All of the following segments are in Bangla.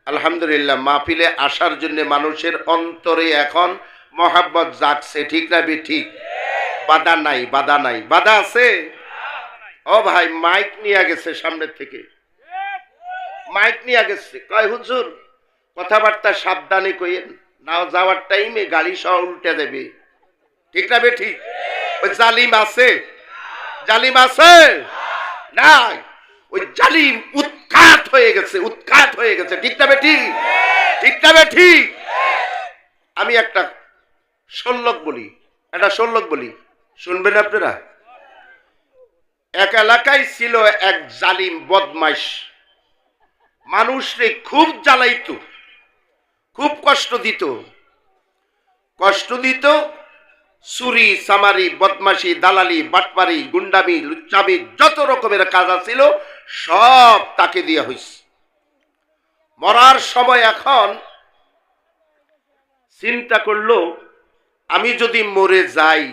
আলহামদুলিল্লাহ, মাহফিলে আসার জন্য মানুষের অন্তরে এখন মহাব্বত জাগছে, ঠিক না ঠিক? বাধা নাই, বাধা নাই, বাধা আছে? ও ভাই, মাইক নিয়ে গেছে সামনের থেকে, মাইক নিয়ে গেছে, কয় হুজুর কথাবার্তা সাবধানে কইেন, না যাওয়ার টাইমে গাড়ি সহ উল্টে দেবে, ঠিক না ঠিক? ওই জালিম আছে, জালিম আছে নাই? ওই জালিম উৎখাত হয়ে গেছে, উৎখাত হয়ে গেছে, ঠিক না ঠিক? ঠিক না ঠিক? আমি একটা শোলক বলি, একটা শোলক বলি, শুনবেন আপনারা? এক এলাকায় ছিল এক জালিম বদমাইশ, মানুষরে খুব জ্বালাইতো, খুব কষ্ট দিত, কষ্ট দিত। চুরি চামারি বদমাশি দালালি বাটপারি গুন্ডামি লুচ্চামি যত রকমের কাজ ছিল সব তাকে দেওয়া হয়েছে। মরার সময় এখন চিন্তা করলো, আমি যদি মরে যাই,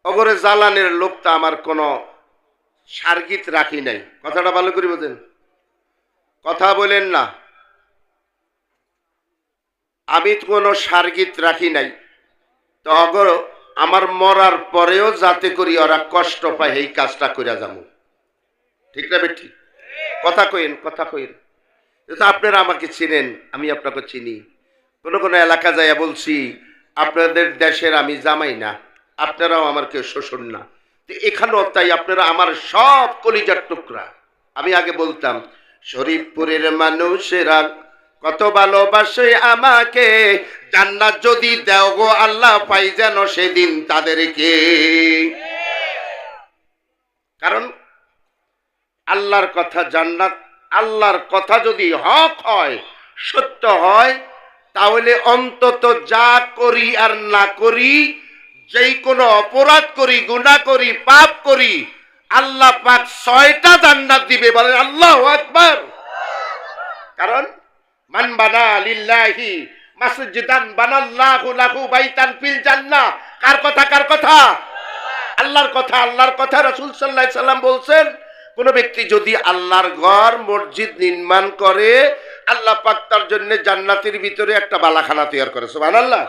অগরে জ্বালানের লোকটা আমার কোনো সার্গিত রাখি নাই। কথাটা ভালো করে বোঝেন, কথা বলেন না, আমি কোনো সার্গিত রাখি নাই, তো অগর আমার মরার পরেও যাতে করি ওরা কষ্ট পায় এই কাজটা করে যাবো, ঠিক না ঠিক? কথা কইন, কথা কইন। আপনারা আমাকে চিনেন, আমি আপনাকে চিনি। কোন কোন এলাকা যাইয়া বলছি আপনাদের দেশের আমি জামাই না, আপনারাও আমার কেউ শ্বশুর না, এখানেও তাই আপনারা আমার সব কলিজার টুকরা। আমি আগে বলতাম শরীফপুরের মানুষেরা কত ভালোবাসে আমাকে, জান্নাত যদি দেও গো আল্লাহ পাই যেন সেদিন তাদেরকে। কারণ আল্লাহর কথা জান্নাত, আল্লাহর কথা যদি হক হয়, সত্য হয়, তাহলে অন্তত যা করি আর না করি, যেই কোনো অপরাধ করি, গুনাহ করি, পাপ করি, আল্লাহ পাক 6টা জান্নাত দিবে, বলেন আল্লাহু আকবার। কারণ মান বানা লিল্লাহি মাসজিদান বানাল্লাহু লাহু বাইতান ফিল জান্নাহ। কার কথা? কার কথা? আল্লাহর কথা, আল্লাহর কথা। রাসূল সাল্লাল্লাহু আলাইহি সাল্লাম বলছেন, কোন ব্যক্তি যদি আল্লাহর ঘর মসজিদ নির্মাণ করে, আল্লাহ পাক তার জন্য জান্নাতের ভিতরে একটা বালাখানা তৈরি করে। সুবহানাল্লাহ।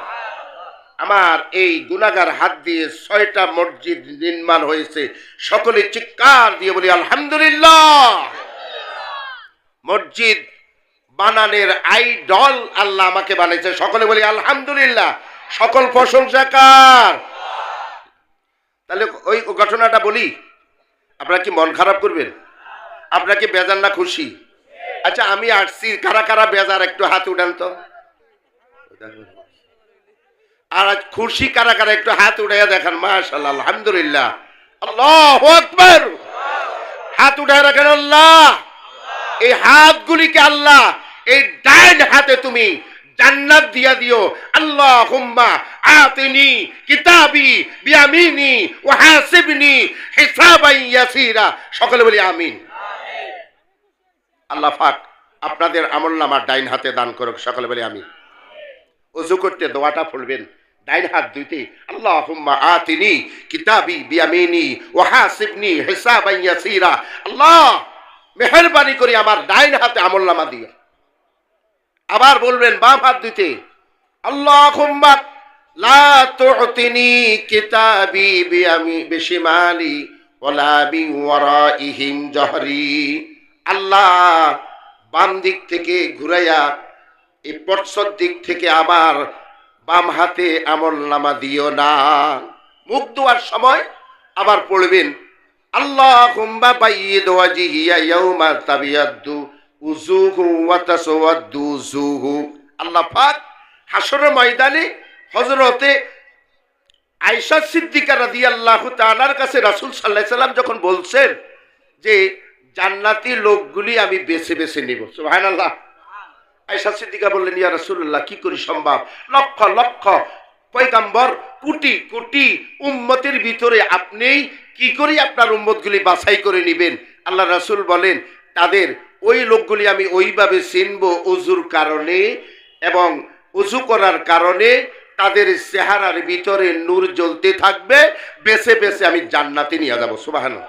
আমার এই গুনাহগার হাত দিয়ে 6টা মসজিদ নির্মাণ হয়েছে, সকলে চিৎকার দিয়ে বলি আলহামদুলিল্লাহ। মসজিদ বানানের আইডল আল্লাহ আমাকে বানাইছে, সকলে বলি আলহামদুলিল্লাহ। সকল প্রশংসা কার? তাহলে ওই ঘটনাটা বলি, আপনারা কি মন খারাপ করবেন? আপনারা কি বেজার না খুশি? আচ্ছা, আমি আসছি, কারা কারা বেজার একটু হাত উঠান তো। আর আজ খুশি কারা কারা একটু হাত উঠাইয়া দেখান। মাশাআল্লাহ, আলহামদুলিল্লাহ, আল্লাহু আকবার। হাত উঠায় রাখেন। আল্লাহ, এই হাতগুলিকে আল্লাহ এই ডাইন হাতে তুমি জান্নাত দিয়া দিও। আল্লাহুম্মা আতিনি কিতাবি বিয়ামিনি ওয়া হাসিবনি হিসাবান ইয়াসিরা। সকলে বলি আমিন। আল্লাহ পাক আপনাদের আমলনামা ডাইন হাতে দান করুক, সকলে বলি আমিন। ওযু করতে দোয়াটা পড়বেন ডাইন হাত দুইতে, আল্লাহুম্মা আতিনি কিতাবি বিয়ামিনি ওয়া হাসিবনি হিসাবান ইয়াসিরা। আল্লাহ, মেহেরবানি করে আমার ডাইন হাতে আমলনামা দিও। আবার বলবেন বাম হাত দিতে, আল্লাহুম্মা লা তু'তিনি কিতাবি বিশিমালি ওয়ালা বিওয়ারাইহিম জহরি। আল্লাহ, বাম দিক থেকে ঘুরাইয়া এই পশ্চাৎ দিক থেকে আমার বাম হাতে আমলনামা দিও না। মুখ ধোয়ার সময় আবার পড়বেন, আল্লাহুম্মা বাইয়িদ ওয়াজহিয়া ইয়াউমা তাবিয়াদ্দু উজুহু ওয়া তাসওয়াদ্দু উজুহু। আল্লাহ পাক হাসরের ময়দানে হযরতে আয়েশা সিদ্দিকা রাদিয়াল্লাহু তাআলার কাছে রাসূল সাল্লাল্লাহু আলাইহি সাল্লাম যখন বলছেন যে জান্নাতি লোকগুলি আমি বেছে বেছে নিব, সুবহানাল্লাহ। আয়েশা সিদ্দিকা বললেন, ইয়া রাসূলুল্লাহ, কি করি সম্ভব? লক্ষ লক্ষ পয়গম্বর, কোটি কোটি উম্মতের ভিতরে আপনি কি করি আপনার উম্মতগুলি বাছাই করে নেবেন? আল্লাহ রাসূল বলেন, তাদের ওই লোকগুলি আমি ওইভাবে চিনব ওযুর কারণে, এবং ওযু করার কারণে তাদের চেহারার ভিতরে নূর জ্বলতে থাকবে, বেছে বেছে আমি জান্নাতে নিয়ে যাব। সুবহানাল্লাহ।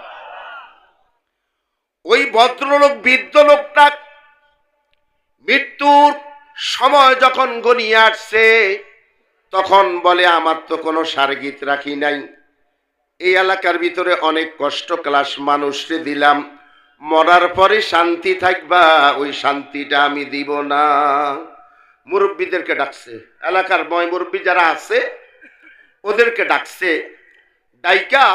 ওই ভদ্রলোক বৃদ্ধ লোকটা মৃত্যুর সময় যখন গনিয়ে আসছে তখন বলে আমার তো কোনো সারগীত রাখি নাই, এই এলাকার ভিতরে অনেক কষ্ট ক্লাস মানুষকে দিলাম, মরার পরে শান্তি থাকবা ওই শান্তিটা আমি দিব না। মুরব্বীদেরকে ডাকছে, এলাকার ময় মুরব্বী যারা আছে ওদেরকে ডাকছে, ডাইকা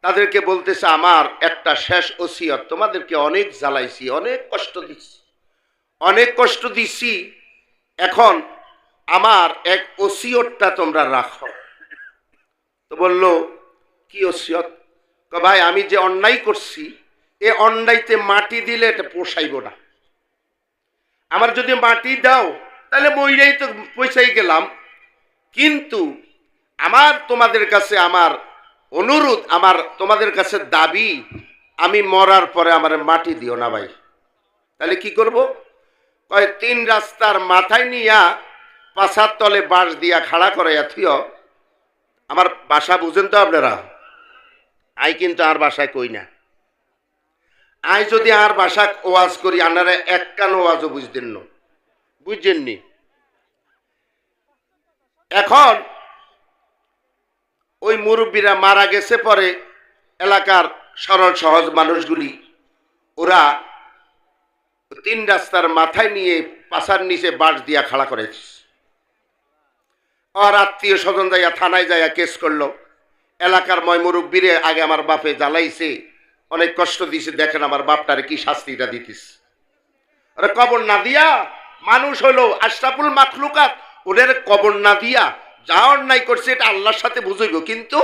তাদেরকে বলতেছে আমার একটা শেষ ওসিয়ত, তোমাদেরকে অনেক জ্বালাইছি, অনেক কষ্ট দিছি, এখন আমার এক ওসিয়তটা তোমরা রাখো। তো বলল কি ওসিয়ত? ভাই আমি যে অন্যায় করছি এ অন্যায়তে মাটি দিলে এটা পোষাইব না, আমার যদি মাটি দাও তাহলে মইরাই তো পয়সাই গেলাম, কিন্তু আমার তোমাদের কাছে আমার অনুরোধ, আমার তোমাদের কাছে দাবি, আমি মরার পরে আমার মাটি দিও না ভাই। তাহলে কি করব? কয় 3 রাস্তার মাথায় নিয়া পাছার তলে বাঁশ দিয়া খাড়া করাইয়া থুয়, আমার বাসা বুঝেন তো আপনারা, আই কিন্তু আর বাসায় কই না, আই যদি আর বাসা ওয়াজ করি আপনারা এক কান ওয়াজও বুঝছেননি। এখন ওই মুরব্বীরা মারা গেছে, পরে এলাকার সরল সহজ মানুষগুলি ওরা 3 রাস্তার মাথায় নিয়ে পাছার নিচে বাঁশ দিয়া খাড়া করেছে। আর আত্মীয় স্বজন যাইয়া থানায় যাইয়া কেস করলো, এলাকার ময় মুরব্বীরে আগে আমার বাপে জ্বালাইছে, অনেক কষ্ট দিছে, দেখেন আমার বাপটারে কি শাস্তিটা দিতিস। আরে কবর না দিয়া, মানুষ হলো আশরাফুল মাখলুকাত, ওদের কবর না দিয়া যা অন্যায় করছে এটা আল্লাহর সাথে বুঝাইব, কিন্তু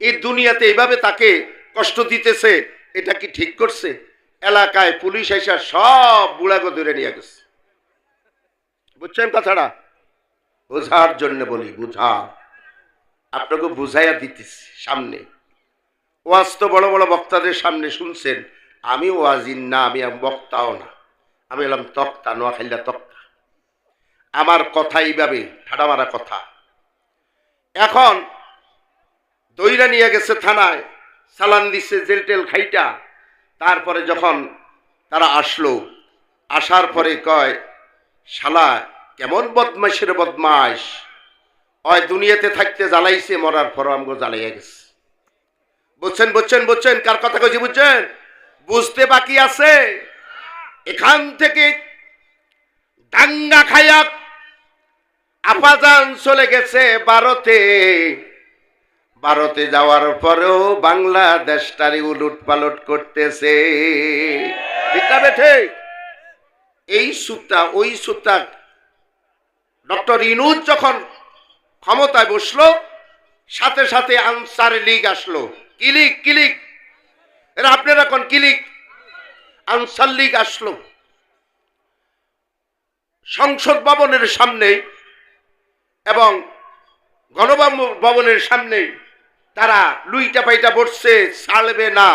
এই দুনিয়াতে এইভাবে তাকে কষ্ট দিতেছে, এটা কি ঠিক করছে? এলাকায় পুলিশ এসে সব বুড়াগো ধরে নিয়ে গেছে। বুঝছেন কথাটা? বোঝার জন্য বলি, বুঝা, আপনাকে বুঝাইয়া দিতেছি সামনে। ওয়াজ তো বড় বড় বক্তাদের সামনে শুনছেন, আমি ওয়াজিন না, আমি বক্তাও না, আমি এলাম তক্তা, নোয়াখাইলা তক্তা, আমার কথা এইভাবে ঠাডা মারা কথা। এখন দইরা নিয়ে গেছে থানায়, চালান দিচ্ছে জেল টেল খাইটা। তারপরে যখন তারা আসলো, আসার পরে কয় শালা কেমন বদমাইশের বদমাইশ, ওই দুনিয়াতে থাকতে জ্বালাইছে, মরার পর আমগো জ্বালাইয়া গেছে। বুঝছেন কার কথা কইছি? বুঝছেন? বুঝতে বাকি আছে? এখান থেকে দাঙ্গা খাইয়া আপাজান চলে গেছে ভারতে যাওয়ার পরেও বাংলাদেশটারি উলট পালট করতেছে, ঠিক না বেঠে? এই সুতা ওই সুতা ডক্টর ইনুজ যখন ক্ষমতায় বসলো, সাথে সাথে আনসার লীগ আসলো। কিলিক এরা আপনারা কোন কিলিক? আনসার লীগ আসলো সংসদ ভবনের সামনে এবং গণভবনের সামনে, তারা লুইটা পাইটা বসছে, ছাড়বে না,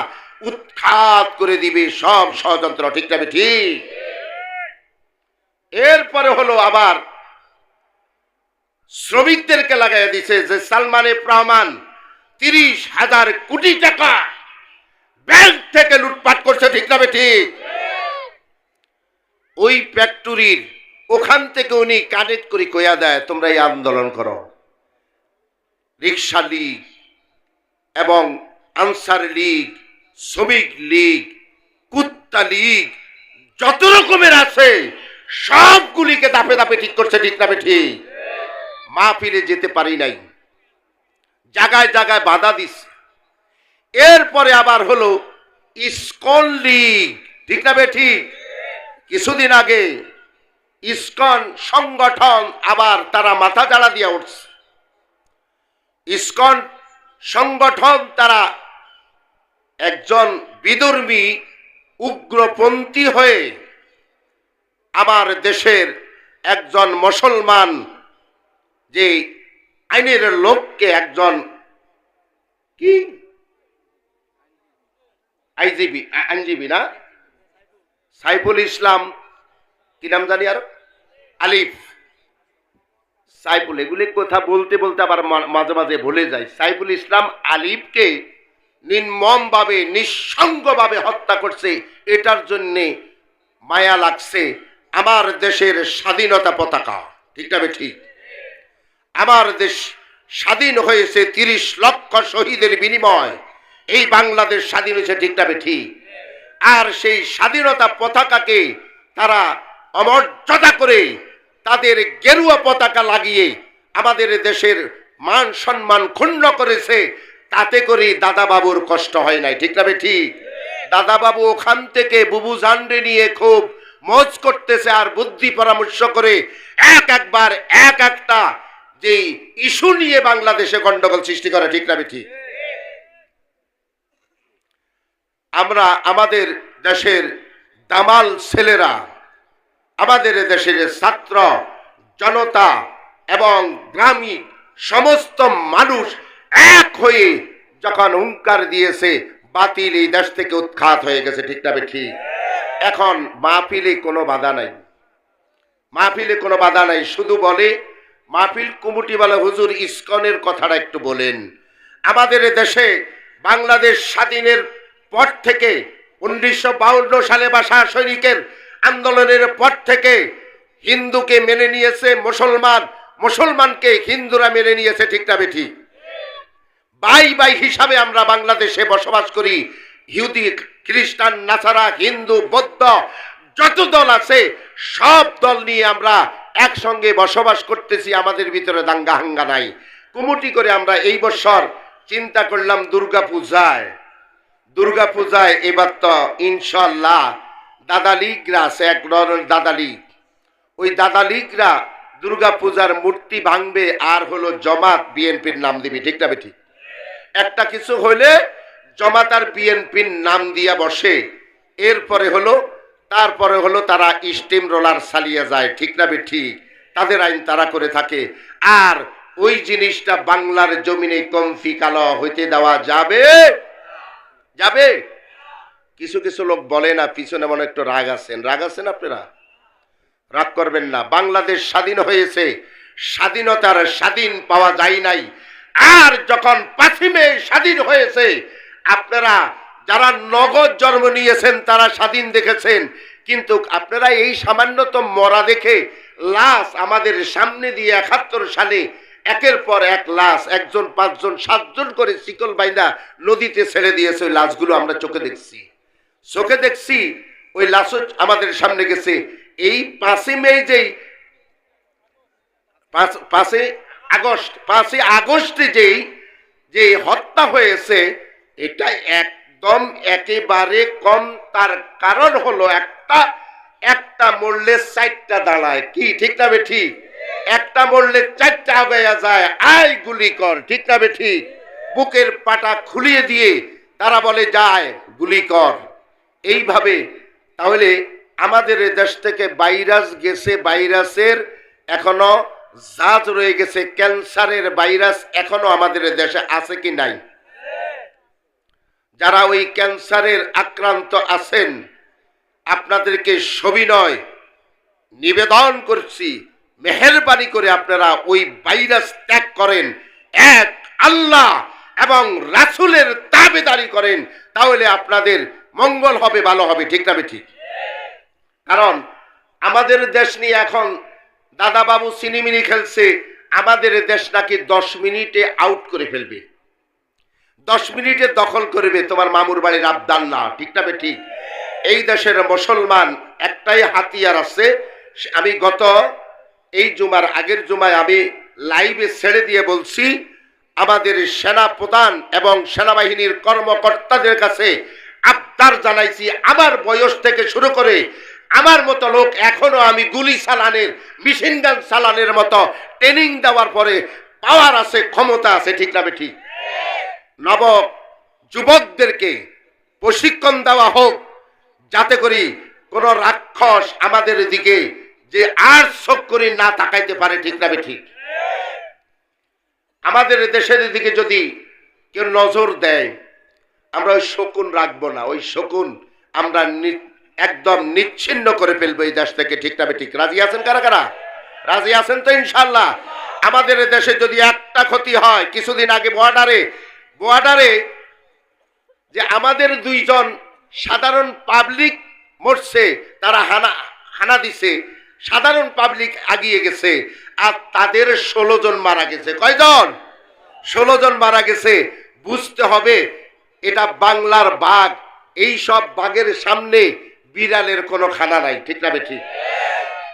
উৎখাত করে দিবে সব ষড়যন্ত্র, ঠিক না ঠিক? এরপরে হলো আবার শ্রমিকদেরকে লাগাইয়া দিছে যে সালমান এফ রহমান 30,000 কোটি টাকা ব্যাংক থেকে লুটপাট করছে, ঠিক না ঠিক? ওই ফ্যাক্টরির ওখান থেকে উনি কানেক্ট করে কইয়া দেয় তোমরা এই আন্দোলন করো। রিক্সা লীগ এবং আনসার লীগ, শ্রমিক লীগ, কুত্তা লীগ, যত রকমের আছে সবগুলিকে দাপে দাপে ঠিক করছে, ঠিক না ঠিক? মাহফিলে যেতে পারি নাই, জায়গায় জায়গায় বাধা দিচ্ছে। এরপরে আবার হলো ইসকন লীগ, ঠিক না ঠিক? কিছুদিন আগে ইসকন সংগঠন আবার তারা মাথা জ্বালা দিয়া উঠছে। ইসকন সংগঠন তারা একজন বিধর্মী উগ্রপন্থী হয়ে আমার দেশের একজন মুসলমান যে আইনের লোককে, একজন কি আইনজীবী না, সাইফুল ইসলাম, কি নাম জানি আর, আলিফ, সাইফুল, এগুলি কথা বলতে বলতে আবার মাঝে মাঝে ভুলে যায়। সাইফুল ইসলাম আলিফকে নির্মমভাবে নিঃসঙ্গভাবে হত্যা করছে, এটার জন্যে মায়া লাগছে। আমার দেশের স্বাধীনতা পতাকা, ঠিক না ঠিক? আমার দেশ স্বাধীন হয়েছে 30 লক্ষ শহীদের বিনিময় এই বাংলাদেশ স্বাধীন হয়েছে, ঠিক না ঠিক? আর সেই স্বাধীনতা পতাকাকে তারা অমর্যাদা করে তাদের গেরুয়া পতাকা লাগিয়ে আমাদের দেশের মান সম্মান ক্ষুণ্ণ করেছে। তাতে করে দাদা বাবুর কষ্ট হয় নাই, ঠিক না ঠিক? দাদা বাবু ওখান থেকে বুবু জানরে নিয়ে খুব মজ করতেছে আর বুদ্ধি পরামর্শ করে একবার এক একটা যে ইস্যু নিয়ে বাংলাদেশে গন্ডগোল সৃষ্টি করে, ঠিক না ঠিক? আমরা আমাদের দেশের দামাল ছেলেরা, আমাদের দেশের ছাত্র জনতা এবং গ্রামীণ সমস্ত মানুষ এক হয়ে যখন হুঙ্কার দিয়েছে, বাতিল এই দেশ থেকে উৎখাত হয়ে গেছে, ঠিক না ঠিক? এখন মাহফিলে কোনো বাধা নাই, মাহফিলে কোনো বাধা নাই। শুধু বলে মাহফিল কমিটি বলে হুজুর ইসকনের কথাটা একটু বলেন। আমাদের দেশে বাংলাদেশ স্বাধীনের পর থেকে 1952 সালে ভাষা সৈনিকের আন্দোলনের পর থেকে হিন্দুকে মেনে নিয়েছে মুসলমান, মুসলমানকে হিন্দুরা মেনে নিয়েছে, ঠিক না বেঠি? ভাই ভাই হিসাবে আমরা বাংলাদেশে বসবাস করি। ইহুদি, খ্রিস্টান, নাসারা, হিন্দু, বৌদ্ধ যত দল আছে সব দল নিয়ে আমরা একসঙ্গে বসবাস করতেছি। আমাদের ভিতরে দাঙ্গা হাঙ্গা নাই। কমিটি করে আমরা এই বছর চিন্তা করলাম দুর্গা পূজায় এবার তো ইনশাল্লাহ দাদা লীগরা আছে, এক ধরনের দাদা লীগ, ওই দাদা লীগরা দুর্গা পূজার মূর্তি ভাঙবে আর হলো জমাত বিএনপির নাম দিবি, ঠিক না বেঠি? একটা কিছু হইলে জমাত আর বিএনপির নাম দিয়া বসে, এরপরে হলো তারপরে হলো তারা স্টিম রোলার চালিয়ে যায়, ঠিক না বেঠি? তাদের আইন তারা করে থাকে। আর ওই জিনিসটা বাংলার জমিনে কমফি কালো হইতে দেওয়া যাবে? যাবে? কিছু কিছু লোক বলে না, পিছনে মনে একটু রাগ আছেন আপনারা, রাগ করবেন না। বাংলাদেশ স্বাধীন হয়েছে, স্বাধীনতার স্বাধীন পাওয়া যায় নাই। আর যখন 5 মে স্বাধীন হয়েছে, আপনারা যারা নগদ জন্ম নিয়েছেন তারা স্বাধীন দেখেছেন, কিন্তু আপনারা এই সামান্যতম মরা দেখে লাশ আমাদের সামনে দিয়ে 71 সালে একের পর এক লাশ, 1 জন 5 জন 7 জন করে শিকল বাইন্দা নদীতে ছেড়ে দিয়েছে। ওই লাশগুলো আমরা চোখে দেখছি, ওই লাশ আমাদের সামনে গেছে। এই 5 মে যেই 5 আগস্টে যে হত্যা হয়েছে, এটা একদম একেবারে কম। তার কারণ হলো একটা মরলে 4টা দাঁড়ায়, কি ঠিক না বেঠি? একটা মরলে 4টা আগায়া যায়, আয় গুলি কর, ঠিক না বেঠি? বুকের পাটা খুলিয়ে দিয়ে তারা বলে যায় গুলি কর। এইভাবে তাহলে আমাদের দেশ থেকে ভাইরাস গেছে, ভাইরাসের এখনো জাত রয়ে গেছে। ক্যান্সারের ভাইরাস এখনো আমাদের দেশে আছে কি নাই? যারা ওই ক্যান্সারের আক্রান্ত আছেন, আপনাদেরকে সবিনয় নিবেদন করছি, মেহেরবানি করে আপনারা ওই ভাইরাস ত্যাগ করেন, এক আল্লাহ এবং রাসূলের তাবেদারি করেন, তাহলে আপনাদের মঙ্গল হবে, ভালো হবে, ঠিক না ঠিক? কারণ আমাদের দেশ নিয়ে এখন দাদা বাবু সিনেমিনি খেলছে, আমাদের দেশ নাকি 10 মিনিটে আউট করে ফেলবে, 10 মিনিটে দখল করবে, তোমার মামুর বাড়ির আবদাল না, ঠিক না ঠিক? এই দেশের মুসলমান একটাই হাতিয়ার আছে। আমি গত এই জুমার আগের জুমায় আমি লাইভে ছেড়ে দিয়ে বলছি, আমাদের সেনা প্রধান এবং সেনাবাহিনীর কর্মকর্তাদের কাছে আবদার জানাইছি, আমার বয়স থেকে শুরু করে আমার মতো লোক এখনো আমি গুলি চালানের, মেশিন গান চালানের মতো ট্রেনিং দেওয়ার পরে পাওয়ার আছে, ক্ষমতা আছে, ঠিক না ঠিক? নব যুবকদেরকে প্রশিক্ষণ দেওয়া হোক, যাতে করি কোন রাক্ষস আমাদের দিকে যে আর চোখ করে না তাকাইতে পারে, ঠিক না ঠিক? আমাদের দেশের দিকে যদি কেউ নজর দেয়, আমরা ওই শকুন রাখবো না, ওই শকুন আমরা একদম নিচ্ছিন্ন করে ফেলবো এই দেশ থেকে, ঠিক না ঠিক? রাজি আছেন কারা কারা? রাজি আছেন তো ইনশাল্লাহ? আমাদের দেশে যদি একটা ক্ষতি হয়, কিছুদিন আগে বর্ডারে যে আমাদের 2 জন সাধারণ পাবলিক মরছে, তারা হানা দিছে, সাধারণ পাবলিক আগিয়ে গেছে, আর তাদের 16 জন মারা গেছে। কয়জন? 16 জন মারা গেছে। বুঝতে হবে এটা বাংলার বাঘ, এই সব বাঘের সামনে বিড়ালের কোনো খানা নাই। ঠিক না বেঠি?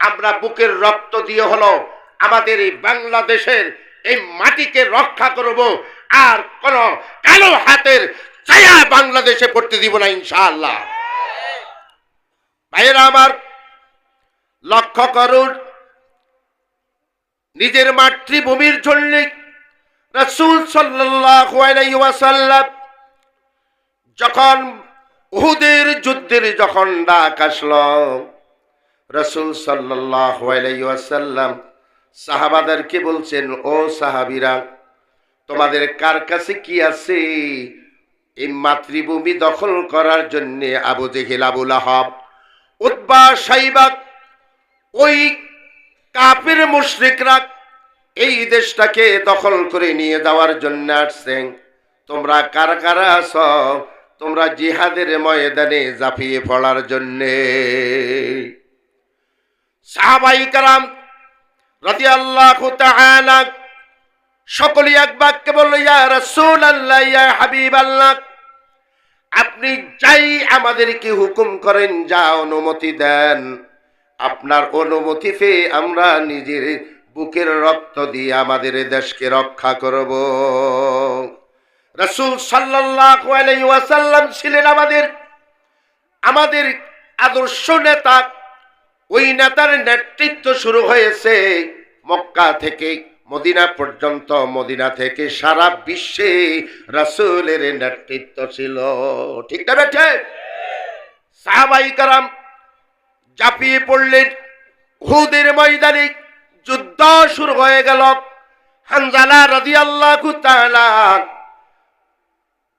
আমরা বুকের রক্ত দিয়ে হলো আমাদের এই বাংলাদেশের এই মাটিকে রক্ষা করব, আর কোন কালো হাতের ছায়া বাংলাদেশে পড়তে দিব না ইনশাআল্লাহ। ভাইয়েরা আমার, লক্ষ্য করুন, নিজের মাতৃভূমির জন্য রাসূল সাল্লাল্লাহু আলাইহি ওয়াসাল্লাম যখন উহুদের যুদ্ধের যখন ডাক আসলো, রাসূল সাল্লাল্লাহু আলাইহি ওয়াসাল্লাম সাহাবাদেরকে বলছেন, ও সাহাবীরা, তোমাদের কার কাছে কি আছে এই মাতৃভূমি দখল করার জন্য? আবু জেহেল, আবু লাহাব, উতবা, সাইবা, ওই কাফির মুশরিকরা এই দেশটাকে দখল করে নিয়ে যাওয়ার জন্য আসছেন। তোমরা কারা কারা আছো? তোমরা জিহাদের ময়দানে ঝাঁপিয়ে পড়ার জন্যে। সাহাবায়ে কেরাম রাদিয়াল্লাহু তাআলা সকলে এক বাক্যে বলল, ইয়া রাসূলুল্লাহ, ইয়া হাবিবাল্লাহ, আপনি যাই আমাদেরকে হুকুম করেন, যা অনুমতি দেন, আপনার অনুমতি পেয়ে আমরা নিজের বুকের রক্ত দিয়ে আমাদের দেশকে রক্ষা করব। রাসূল সাল্লাল্লাহু আলাইহি ওয়াসাল্লাম ছিলেন আমাদের আদর্শ নেতা। ওই নেতার নেতৃত্ব শুরু হয়েছে মক্কা থেকে মদিনা পর্যন্ত, মদিনা থেকে সারা বিশ্বে রাসূলের নেতৃত্ব ছিল। ঠিক না বেঠে? সাহাবায়ে কেরাম ঝাঁপিয়ে পড়লেন উহুদের ময়দানে। যুদ্ধ শুরু হয়ে গেল। হানজালা রাদিয়াল্লাহু তাআলা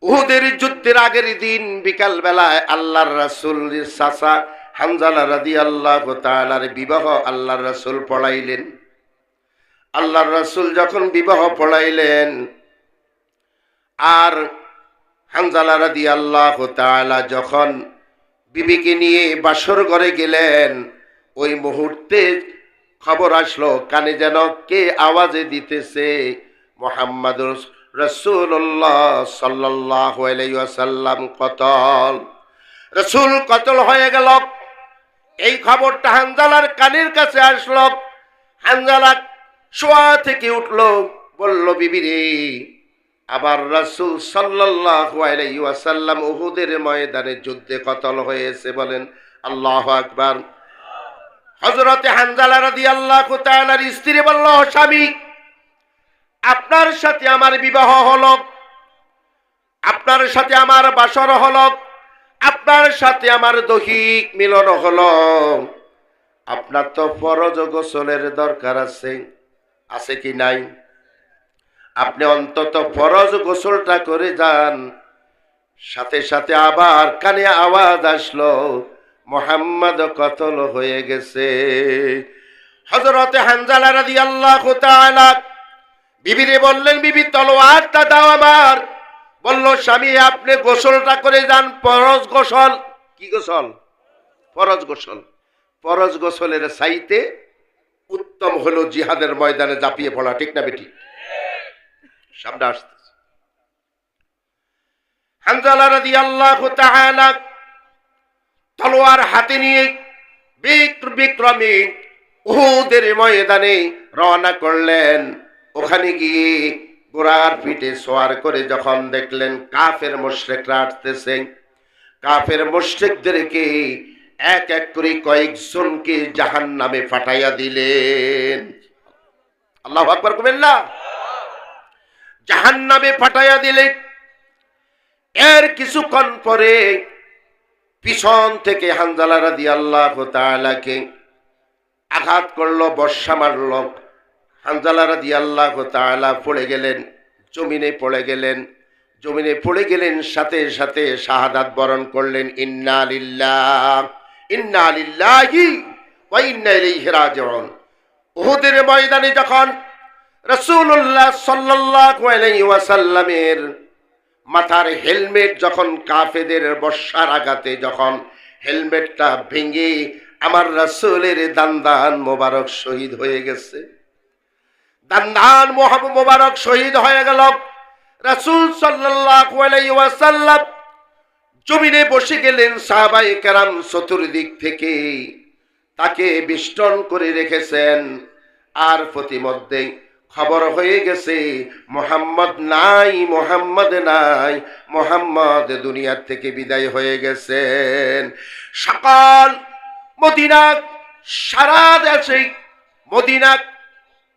উহুদের যুদ্ধের আগের দিন বিকাল বেলায় আল্লাহর রাসূলের চাচা হানজালা রাদিয়াল্লাহু তাআলার বিবাহ আল্লাহর রাসূল পড়াইলেন। আল্লাহর রাসূল যখন বিবাহ পড়াইলেন, আর হানজালা রাদিয়াল্লাহু তাআলা যখন বিবিকে নিয়ে বাসর ঘরে গেলেন, ওই মুহূর্তে খবর আসলো কানে যেন কে আওয়াজে দিতেছে, মুহাম্মাদুর রাসূলুল্লাহ সাল্লাল্লাহু আলাইহি ওয়াসাল্লাম কতল, রাসূল কতল হয়ে গেল। এই খবরটা হানজালার কানের কাছে আসলো। হানজালা শোয়া থেকে উঠলো, বলল, বিবি রে, আবার রাসূল সাল্লাল্লাহু আলাইহি ওয়াসাল্লাম উহুদের ময়দানে যুদ্ধে কতল হয়েছে। বলেন আল্লাহু আকবার। হযরতে হানজালা রাদিয়াল্লাহু তাআলার স্ত্রী বলল, স্বামী, আপনার সাথে আমার বিবাহ হলো, আপনার সাথে আমার বাসর হলো, আপনার সাথে আমার দৈহিক মিলন হলো, আপনার তো ফরজ গোসলের দরকার আছে কি নাই? আপনি অন্তত ফরজ গোসলটা করে যান। সাথে সাথে আবার কানে আওয়াজ আসলো, মুহাম্মদ কতল হয়ে গেছে। হযরতে হানজালা রাদিয়াল্লাহু তাআলা বিবিরে বললেন, বিবি, তলোয়ারটা দাও আমার। বলল, স্বামী, আপনি গোসলটা করে যান, ফরজ গোসল। কি গোসল? ফরজ গোসল। ফরজ গোসলের চাইতে উত্তম হলো জিহাদের ময়দানে ঝাঁপিয়ে পড়া। ঠিক না বেটি? সামনে আসতেছে। হানজালা রাদিয়াল্লাহু তাআলা তলোয়ার হাতে নিয়ে বিক্রমে উহুদের ময়দানে রওনা করলেন। ওখানে গিয়ে ঘোড়ার পিঠে সওয়ার করে যখন দেখলেন কাফের মুশরিকরা আসতেছে, কাফের মুশরিকদেরকে এক এক করে কয়েকজনকে জাহান্নামে পাঠাইয়া দিলেন। আল্লাহু আকবার কইবেন না? জাহান্নামে পাঠাইয়া দিলেন। এর কিছুক্ষণ পরে পিছন থেকে হানজালা রাদিয়াল্লাহু তাআলাকে আঘাত করলো, বর্ষা মারল। হানজালা রাদিয়াল্লাহু তাআলা পড়ে গেলেন, জমিনে পড়ে গেলেন। জমিনে পড়ে গেলেন, সাথে সাথে শাহাদাত বরণ করলেন। ইন্না লিল্লাহি ওয়া ইন্না ইলাইহি রাজিউন। উহুদের ময়দানে যখন রাসূলুল্লাহ সাল্লাল্লাহু আলাইহি ওয়াসাল্লামের মাথার হেলমেট যখন কাফেরদের বর্ষার আঘাতে যখন হেলমেটটা ভেঙে আমার রাসূলের দান মোবারক শহীদ হয়ে গেছে। দান মোবারক শহীদ হয়ে গেল। রাসূল সাল্লাল্লাহু আলাইহি ওয়াসাল্লাম জমিনে বসে গেলেন। সাহাবায়ে কেরাম চতুর্দিক থেকে তাকে বেষ্টন করে রেখেছেন। আর প্রতিমধ্যে খবর হয়ে গেছে মুহাম্মদ নাই, মুহাম্মদ দুনিয়ার থেকে বিদায় হয়ে গেছেন। সকাল মদিনা, সারা দেশে মদিনা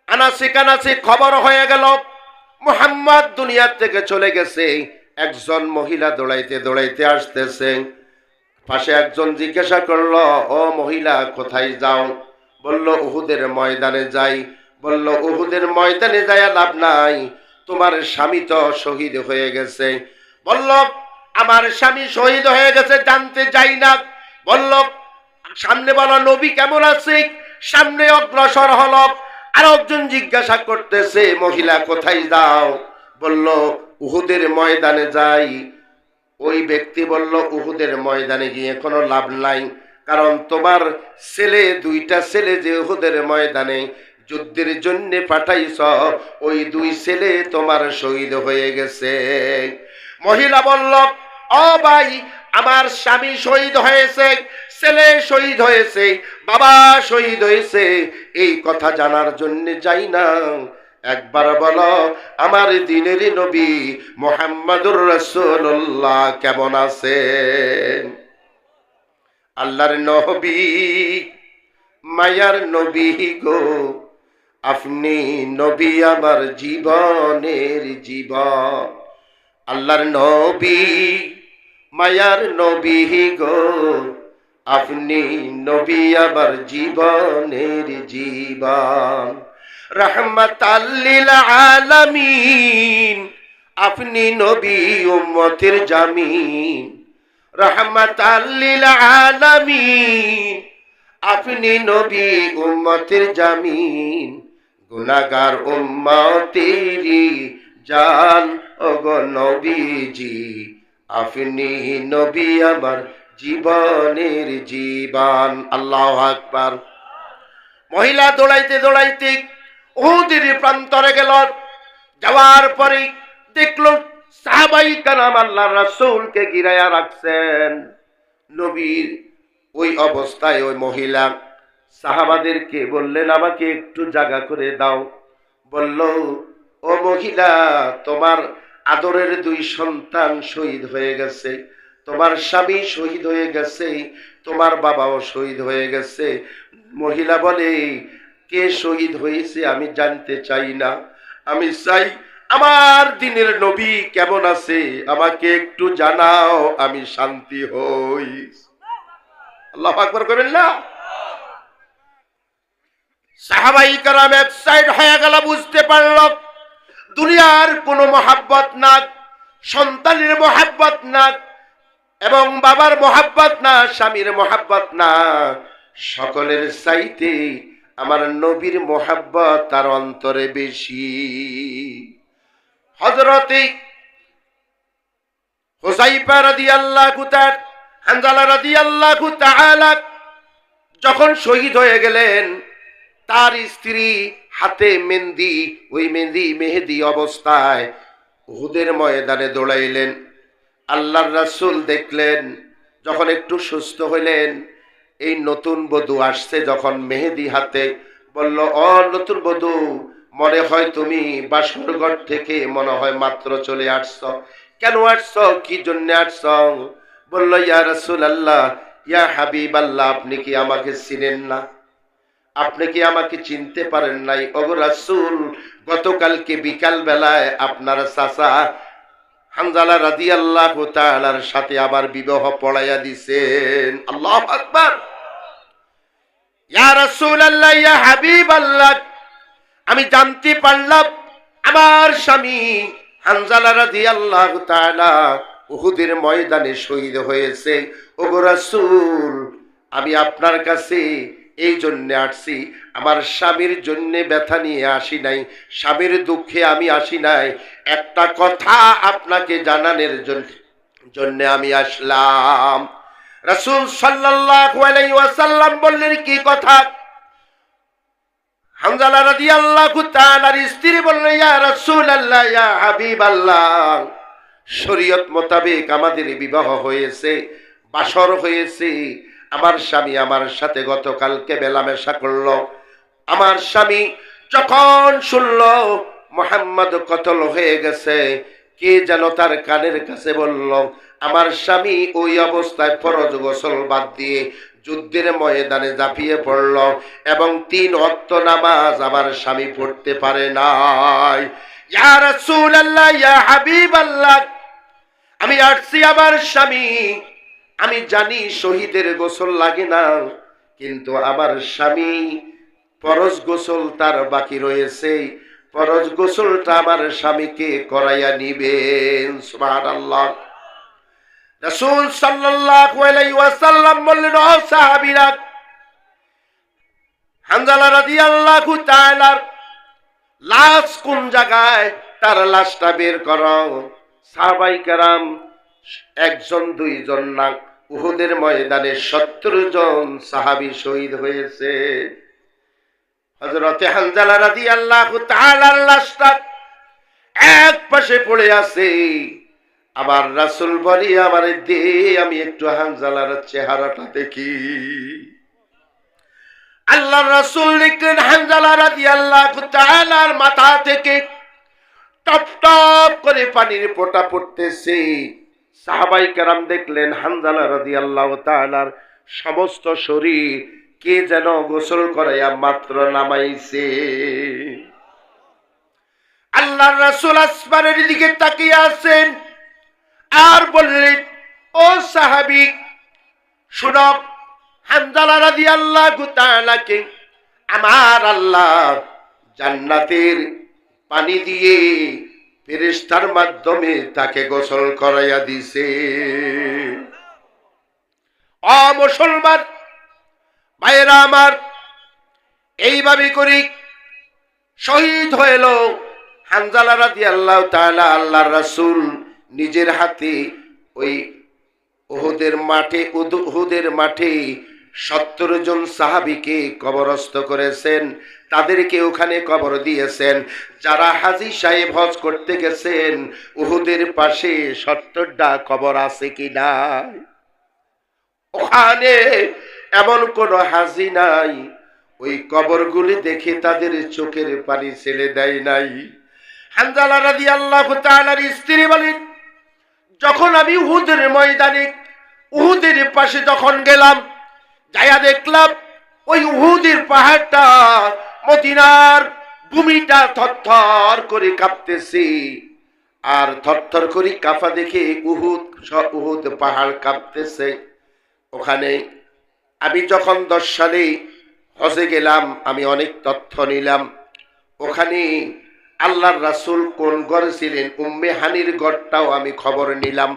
আনাচে কানাচে খবর হয়ে গেল মুহাম্মদ দুনিয়ার থেকে চলে গেছে। একজন মহিলা দৌড়াইতে দৌড়াইতে আসতেছে। পাশে একজন জিজ্ঞাসা করলো, ও মহিলা কোথায় যাও? বলল, উহুদের ময়দানে যাই। বলল, উহুদের ময়দানে যায় লাভ নাই, তোমার স্বামী তো শহীদ হয়ে গেছে। বলল, আমার স্বামী শহীদ হয়ে গেছে জানতে যাই না। বলল, সামনে বলো নবী কেমন আছে। সামনে অগ্রসর হলো। আর একজন জিজ্ঞাসা করতেছে, মহিলা কোথায় যাও? বলল, উহুদের ময়দানে যাই। ওই ব্যক্তি বলল, উহুদের ময়দানে গিয়ে কোনো লাভ নাই, কারণ তোমার ছেলে, দুইটা ছেলে যে উহুদের ময়দানে যুদ্ধের জন্য পাঠাইছ, ওই দুই ছেলে তোমার শহীদ হয়ে গেছে। মহিলা বলল, ও ভাই, আমার স্বামী শহীদ হয়েছে, ছেলে শহীদ হয়েছে, বাবা শহীদ হয়েছে, এই কথা জানার জন্য যাই না। একবার বলো আমার দিনের নবী মুহাম্মদুর রাসূলুল্লাহ কেমন আছেন? আল্লাহর নবী, মায়ার নবী গো, আপনি নবী আমার জীবনের জীবন। আল্লাহর নবী, মায়ার নবী গো, আপনি নবী আমার জীবনের জীবন। রহমাতাল লিল আলামিন, আপনি নবী উম্মতের জামিন। রহমাতাল লিল আলামিন, আপনি নবী উম্মতের জামিন। গুনাহগার উম্মতেরি জান ওগো নবীজি, আপনি নবী আমার জীবনের জীবন। আল্লাহু আকবার। মহিলা দৌড়াইতে দৌড়াইতে উহুদের প্রান্তরে গেল। যাওয়ার পরে দেখলো সাহাবায়ে কেরাম আল্লাহর রাসূলকে ঘিরায়া রাখছেন। নবীর ওই অবস্থায় ওই মহিলা সাহাবাদেরকে বললেন, আমাকে একটু জায়গা করে দাও। বলল, ও মহিলা, তোমার আদরের দুই সন্তান শহীদ হয়ে গেছে, তোমার স্বামী শহীদ হয়ে গেছে, তোমার বাবাও শহীদ হয়ে গেছে। মহিলা বলে, কে শহীদ হয়েছে আমি জানতে চাই না, আমি চাই আমার দিনের নবী কেমন আছে, আমাকে একটু জানাও, আমি শান্তি হই। আল্লাহু আকবার করেন না? সাহাবায়ে কেরাম এক সাইড হয়ে গেল, বুঝতে পারল দুনিয়ার কোনো মহাব্বত না, সন্তানের মহাব্বত না, এবং বাবার মহাব্বত না, স্বামীর মহাব্বত না, সকলের চাইতে আমার নবীর মহাব্বত তার অন্তরে বেশি। হযরতে হুযায়ফা রাদিয়াল্লাহু তাআলা, হানজালা রাদিয়াল্লাহু তাআলা যখন শহীদ হয়ে গেলেন, তার স্ত্রী হাতে মেহেদি, ওই মেহেদি অবস্থায় উহুদের ময়দানে দৌড়াইলেন। আল্লাহর রাসূল দেখলেন, যখন একটু সুস্থ হইলেন, এই নতুন বধূ আসছে যখন মেহেদি হাতে, বলল, ও নতুন বধূ, মনে হয় তুমি বাসরঘর থেকে মনে হয় মাত্র চলে আসছো, কেন আসছো, কি জন্য আসছো? বলল, ইয়া রাসূলুল্লাহ, ইয়া হাবিবাল্লাহ, আপনি কি আমাকে চিনেন না? আপনি কি আমাকে চিনতে পারেন নাই? ওগো রাসূল, গতকালকে বিকাল বেলায় আপনার চাচা হানজালা রাদিয়াল্লাহু তাআলার সাথে আবার বিবাহ পড়াইয়া দিছেন। আল্লাহু আকবার। ইয়া রাসূলুল্লাহ, ইয়া হাবিবাল্লাহ, আমি জানতে পারলাম আমার স্বামী হানজালা রাদিয়াল্লাহু তাআলা উহুদের ময়দানে শহীদ হয়েছে। ওগো রাসূল, আমি আপনার কাছে এই জন্য আসছি, আমার স্বামীর জন্য ব্যথা নিয়ে আসি নাই, স্বামীর দুঃখে আমি আসি নাই, একটা কথা আপনাকে জানানোর জন্য আমি আসলাম। রাসূল সাল্লাল্লাহু আলাইহি ওয়াসাল্লাম বললেন, কি কথা? হানজালা রাদিয়াল্লাহু তাআলার স্ত্রী বললেন, ইয়া রাসূলুল্লাহ, ইয়া হাবিবাল্লাহ, শরীয়ত মোতাবেক আমাদের বিবাহ হয়েছে, বাসর হয়েছে। আমার স্বামী আমার সাথে গতকালকে মেলামেশা করলো। আমার স্বামী যখন শুনল মুহাম্মদ কতল হয়ে গেছে, কে যেন তার কানের কাছে বলল, আমার স্বামী ওই অবস্থায় ফরজ গোসল বাদ দিয়ে যুদ্ধের ময়দানে ঝাঁপিয়ে পড়ল এবং 3 ওয়াক্ত নামাজ আমার স্বামী পড়তে পারে নাই। ইয়া রাসূলুল্লাহ, ইয়া হাবিবাল্লাহ, আমি আসছি আমার স্বামী, আমি জানি শহীদের গোসল লাগে না, কিন্তু আমার স্বামী ফরজ গোসল তার বাকি রয়েছে, ফরজ গোসলটা আমার স্বামীকে করাইয়া নিবেন। সুবহানাল্লাহ। রাসূল সাল্লাল্লাহু আলাইহি ওয়াসাল্লাম বললেন, ও সাহাবীরা, হানজালা রাদিয়াল্লাহু তাআলার লাশ কোন জায়গায়, তার লাশটা বের করো। সাহাবায়ে কেরাম 1 জন 2 জন না, উহুদের ময়দানে 70 জন সাহাবী শহীদ হয়েছে। হযরতে হানজালা রাদিয়াল্লাহু তাআলার লাশটা এক পাশে পড়ে আছে। আমার রাসূল বলি, আমার দে, আমি একটু হানজালার চেহারাটা দেখি। আল্লাহর রাসূল দেখলেন হানজালা রাদিয়াল্লাহু তাআলার মাথা থেকে টপ টপ করে পানির ফোঁটা পড়তেছে। সাহাবায়ে কেরাম দেখলেন হানজালা রাদিয়াল্লাহু তাআলার সমস্ত শরীর কে যেন গোসল করাইয়া মাত্র নামাইছে। আল্লাহর রাসূল আসমানের দিকে তাকিয়ে আছেন আর বললেন, ও সাহাবী, শুনো, হানজালা রাদিয়াল্লাহু তাআলাকে আমার আল্লাহ জান্নাতের পানি দিয়ে ফেরেশতার মাধ্যমে তাকে গোসল করাইয়া দিছে। ও মুসলমান ভাইরা আমার, এইভাবে করে শহীদ হইল হানজালা রাদিয়াল্লাহু তাআলা। আল্লাহর রাসূল নিজের হাতে ওই উহুদের মাঠে 70 জন সাহাবীকে কবরস্থ করেছেন, তাদেরকে ওখানে কবর দিয়েছেন। যারা হাজী সাহেব হজ করতে গেছেন, উহুদের পাশে 70টা কবর আছে কিনা? ওখানে এমন কোন হাজী নাই ওই কবরগুলি দেখে তাদের চোখের পানি ছেড়ে দেয় নাই। হানজালা রাদিয়াল্লাহু তাআলার স্ত্রী বলেন, যখন আমি উহুদের ময়দানে উহুদের পাশে যখন গেলাম, যাইয়া দেখলাম ওই উহুদের পাহাড়টা, মদিনার ভূমিটা থরথর করে কাঁপতেছে। আর থরথর করে কাঁপা দেখে উহুদ পাহাড় কাঁপতেছে। ওখানে আমি যখন 10 সালে হজে গেলাম, আমি অনেক তথ্য নিলাম। ওখানে আল্লাহর রাসূল কোন ঘরে ছিলেন, উম্মে হানির ঘরটাও আমি খবর নিলাম।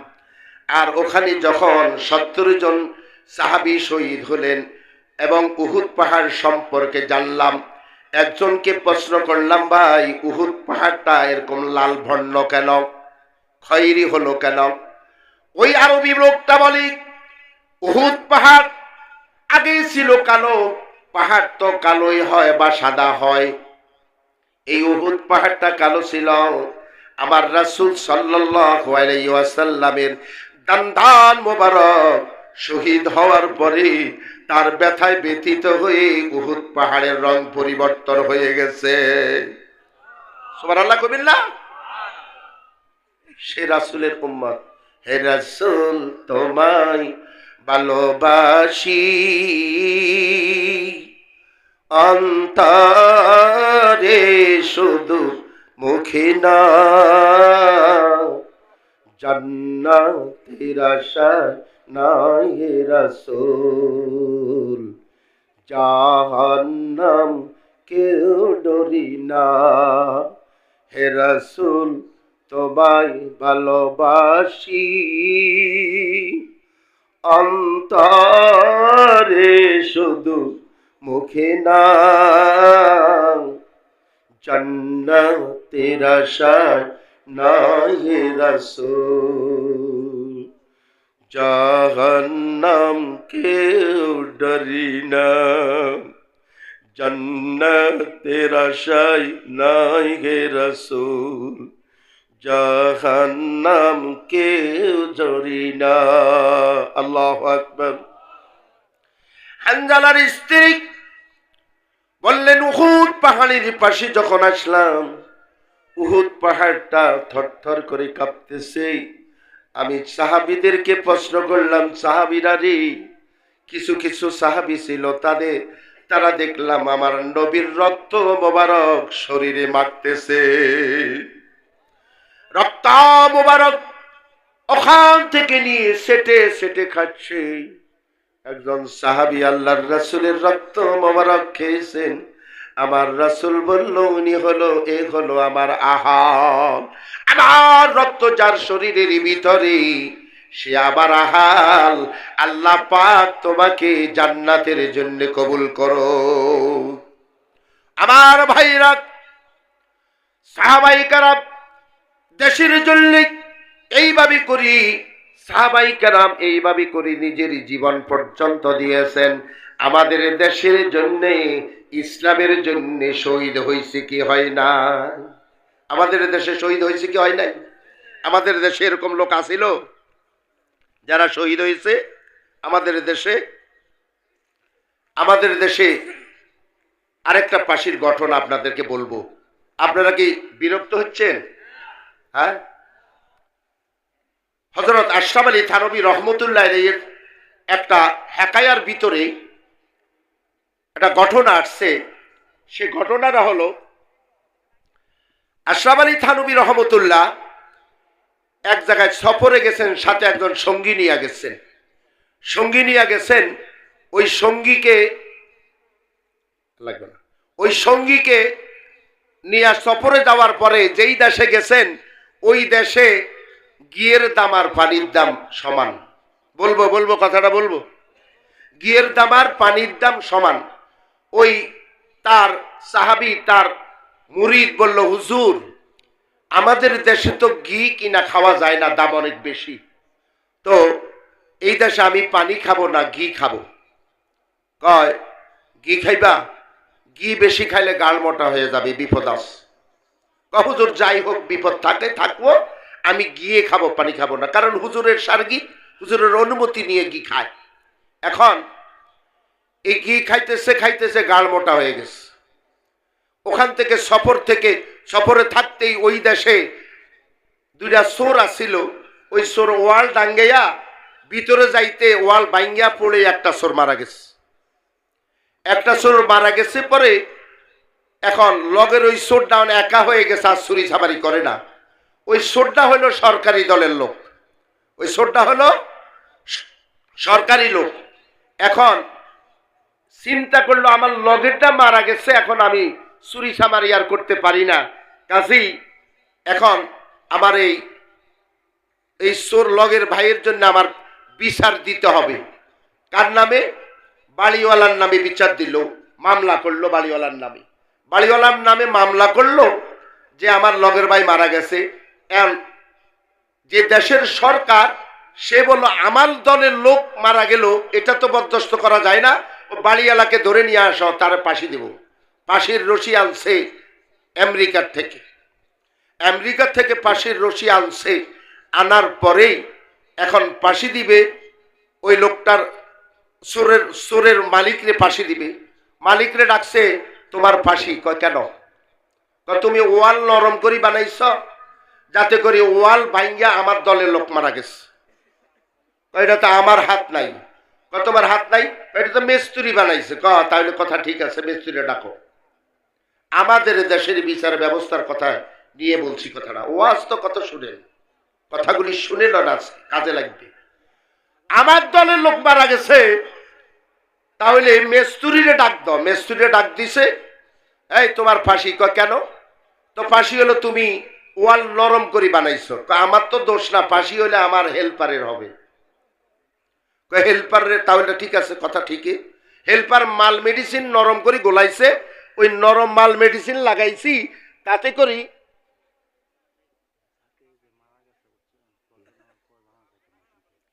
আর ওখানে যখন 70 জন সাহাবী শহীদ হলেন এবং উহুদ পাহাড় সম্পর্কে জানলাম, একজনকে প্রশ্ন করলাম, ভাই, উহুদ পাহাড়টা এরকম লাল বর্ণ কেন, খয়েরি হলো কেন? ওই আরবি লোকটা বলি, উহুদ পাহাড় আগে ছিল কালো, পাহাড় তো কালোই হয় বা সাদা হয়, এই উহুদ পাহাড়টা কালো ছিল। আমার রাসূল সাল্লাল্লাহু আলাইহি ওয়াসাল্লামের দান মোবারক শহীদ হওয়ার পরে তার ব্যথায় ব্যথিত হয়ে উহুদ পাহাড়ের রং পরিবর্তন হয়ে গেছে। সুবহানাল্লাহ কবির না? সে রাসূলের উম্মত। হে রাসূল, তোমায় ভালোবাসি অন্তরে, শুধু মুখে না, জান্নাতের আশায় নাই হে রাসূল, জাহান্নাম কেউ ডরি না। হে রাসূল, তোমায় ভালোবাসি অন্তরে, শুধু মুখে না, জান্নাতের আশায় নাই হে রাসূল, জাহান্নাম কেউ ডরি না, জান্নাতের আশায় নাই হে রাসূল, জাহান্নাম কেউ ডরি না। আল্লাহু আকবার। হানজালার স্ত্রী বললেন, উহুদ পাহাড়ের পাশে যখন আসলাম, উহুদ পাহাড়টা থরথর করে কাঁপতেছে। আমি সাহাবীদেরকে প্রশ্ন করলাম, সাহাবীরা রে, কিছু কিছু সাহাবী ছিল, তারা দেখলাম আমার নবীর রক্ত মোবারক শরীরে মাখতেছে, রক্ত মোবারক ওখান থেকে নিয়ে সেটে সেটে খাচ্ছে। একজন সাহাবী আল্লাহর রাসূলের রক্ত মোবারক খেয়েছেন। আমার রাসূল বলল, উনি হলো আমার আহাল। আমার রক্ত যার শরীরের ভিতরে, সে আবার আহাল। আল্লাহ পাক তোমাকে জান্নাতের জন্য কবুল করো। আমার ভাইরা, সাহাবায়ে কেরাম দেশের জন্য এইভাবে করি, সাহাবায়ে কেরাম এইভাবে করি নিজের জীবন পর্যন্ত দিয়েছেন। আমাদের দেশের জন্য, ইসলামের জন্য শহীদ হয়েছে কি হয় না? আমাদের দেশে শহীদ হয়েছে কি হয় নাই? আমাদের দেশে এরকম লোক আছিল যারা শহীদ হয়েছে? আমাদের দেশে আরেকটা পাশির ঘটনা আপনাদেরকে বলবো। আপনারা কি বিরক্ত হচ্ছেন? হ্যাঁ, হযরত আশরাফ আলী থানভী রহমতুল্লাহ আলাইহির একটা হেকায়ার ভিতরে একটা ঘটনা আসছে। সে ঘটনাটা হলো, আশরাফ আলী থানভী রহমতুল্লাহ এক জায়গায় সফরে গেছেন, সাথে একজন সঙ্গী নিয়ে গেছেন। ওই সঙ্গীকে নিয়ে সফরে যাওয়ার পরে যেই দেশে গেছেন, ওই দেশে ঘিয়ের দাম আর পানির দাম সমান। বলবো কথাটা বলবো, ঘিয়ের দাম আর পানির দাম সমান। ওই তার সাহাবী, তার মুরিদ বলল, হুজুর, আমাদের দেশে তো ঘি কিনা খাওয়া যায় না, দাম অনেক বেশি। তো এই দেশে আমি পানি খাবো না, ঘি খাবো। কয়, ঘি খাইবা? ঘি বেশি খাইলে গাল মোটা হয়ে যাবে, বিপদ আছে। হুজুর, যাই হোক, বিপদ থাকবো, আমি গিয়ে খাবো, পানি খাবো না। কারণ হুজুরের সার্গিক, হুজুরের অনুমতি নিয়ে ঘি খায়। এখন এই ঘি খাইতেছে গাল মোটা হয়ে গেছে। ওখান থেকে সফরে থাকতেই ওই দেশে দুইটা চোর আসছিল। ওই চোর ওয়াল ডাঙ্গাইয়া ভিতরে যাইতে ওয়াল ভাঙ্গিয়া পড়ে একটা চোর মারা গেছে। পরে এখন লগের ওই চোরটা একা হয়ে গেছে, আর চুরি ছাবারি করে না। ওই চোরটা হলো সরকারি দলের লোক, সরকারি লোক। এখন চিন্তা করলো, আমার লগেরটা মারা গেছে, এখন আমি চুরি ছামারি আর করতে পারি না, কাজেই এখন আমার এই চোর লগের ভাইয়ের জন্য আমার বিচার দিতে হবে। কার নামে? বাড়িওয়ালার নামে বিচার দিল, মামলা করলো বাড়িওয়ালার নামে মামলা করলো যে আমার লগের ভাই মারা গেছে। যে দেশের সরকার, সে বলল আমার দলের লোক মারা গেল, এটা তো বরদাস্ত করা যায় না, বাড়িওয়ালাকে ধরে নিয়ে আসো, তার ফাঁসি দেব। ফাঁসির রশি আনছে আমেরিকা থেকে ফাঁসির রশি আনছে। আনার পরেই এখন ফাঁসি দিবে ওই লোকটার, চোরের মালিকরে ফাঁসি দিবে। মালিকরে ডাকছে, তোমার ফাঁসি। কয়, কেন? তুমি ওয়াল নরম করে বানাইছ, যাতে করে ওয়াল ভাঙ্গিয়া আমার দলের লোক মারা গেছে। এটা তো আমার হাত নাই। তোমার হাত নাই? এটা তো মিস্ত্রি বানাইছে। তাহলে কথা ঠিক আছে, মিস্ত্রি ডাকো। আমাদের দেশের বিচার ব্যবস্থার কথা নিয়ে বলছি কথাটা। ওয়াজ তো কত শুনেন, কথাগুলি শুনে না, কাজে লাগবে। আমার দলের লোক মারা গেছে, তাহলে মিস্ত্রিরে ডাক দাও। মিস্ত্রিরে ডাক দিছে, এই তোমার ফাঁসি। কেন? তো ফাঁসি হলো তুমি ওয়াল নরম করে বানাইছো। আমার তো দোষ না, ফাঁসি হলে আমার হেল্পারের হবে। হেল্পারের, তাহলে ঠিক আছে, কথা ঠিকই। হেল্পার মাল মেডিসিন নরম করে গোলাইছে, ওই নরম মাল মেডিসিন লাগাইছি, তাতে করি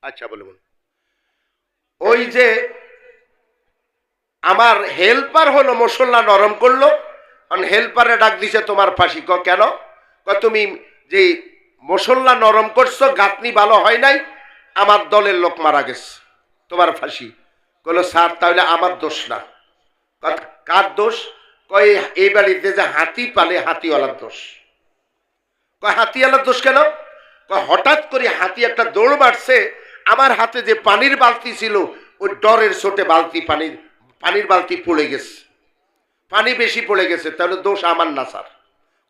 আচ্ছা বলুন। ওই যে আমার হেল্পার হলো মশলা নরম করলো, হেল্পারে ডাক দিছে তোমার ফাঁসি। কেন? তুমি যে মশলা নরম করছো গাঁথনি ভালো হয় নাই, আমার দলের লোক মারা গেছে, তোমার ফাঁসি। কইলো স্যার তাহলে আমার দোষ না। কার দোষ? কয় এই বাড়িতে যে হাতি পালে হাতিওয়ালার দোষ। কয় হাতিওয়ালার দোষ কেন? কয় হঠাৎ করে হাতি একটা দৌড় মারছে, আমার হাতে যে পানির বালতি ছিল ওই ডরের ছোটে পানির বালতি পড়ে গেছে, পানি বেশি পড়ে গেছে, তাহলে দোষ আমার না স্যার।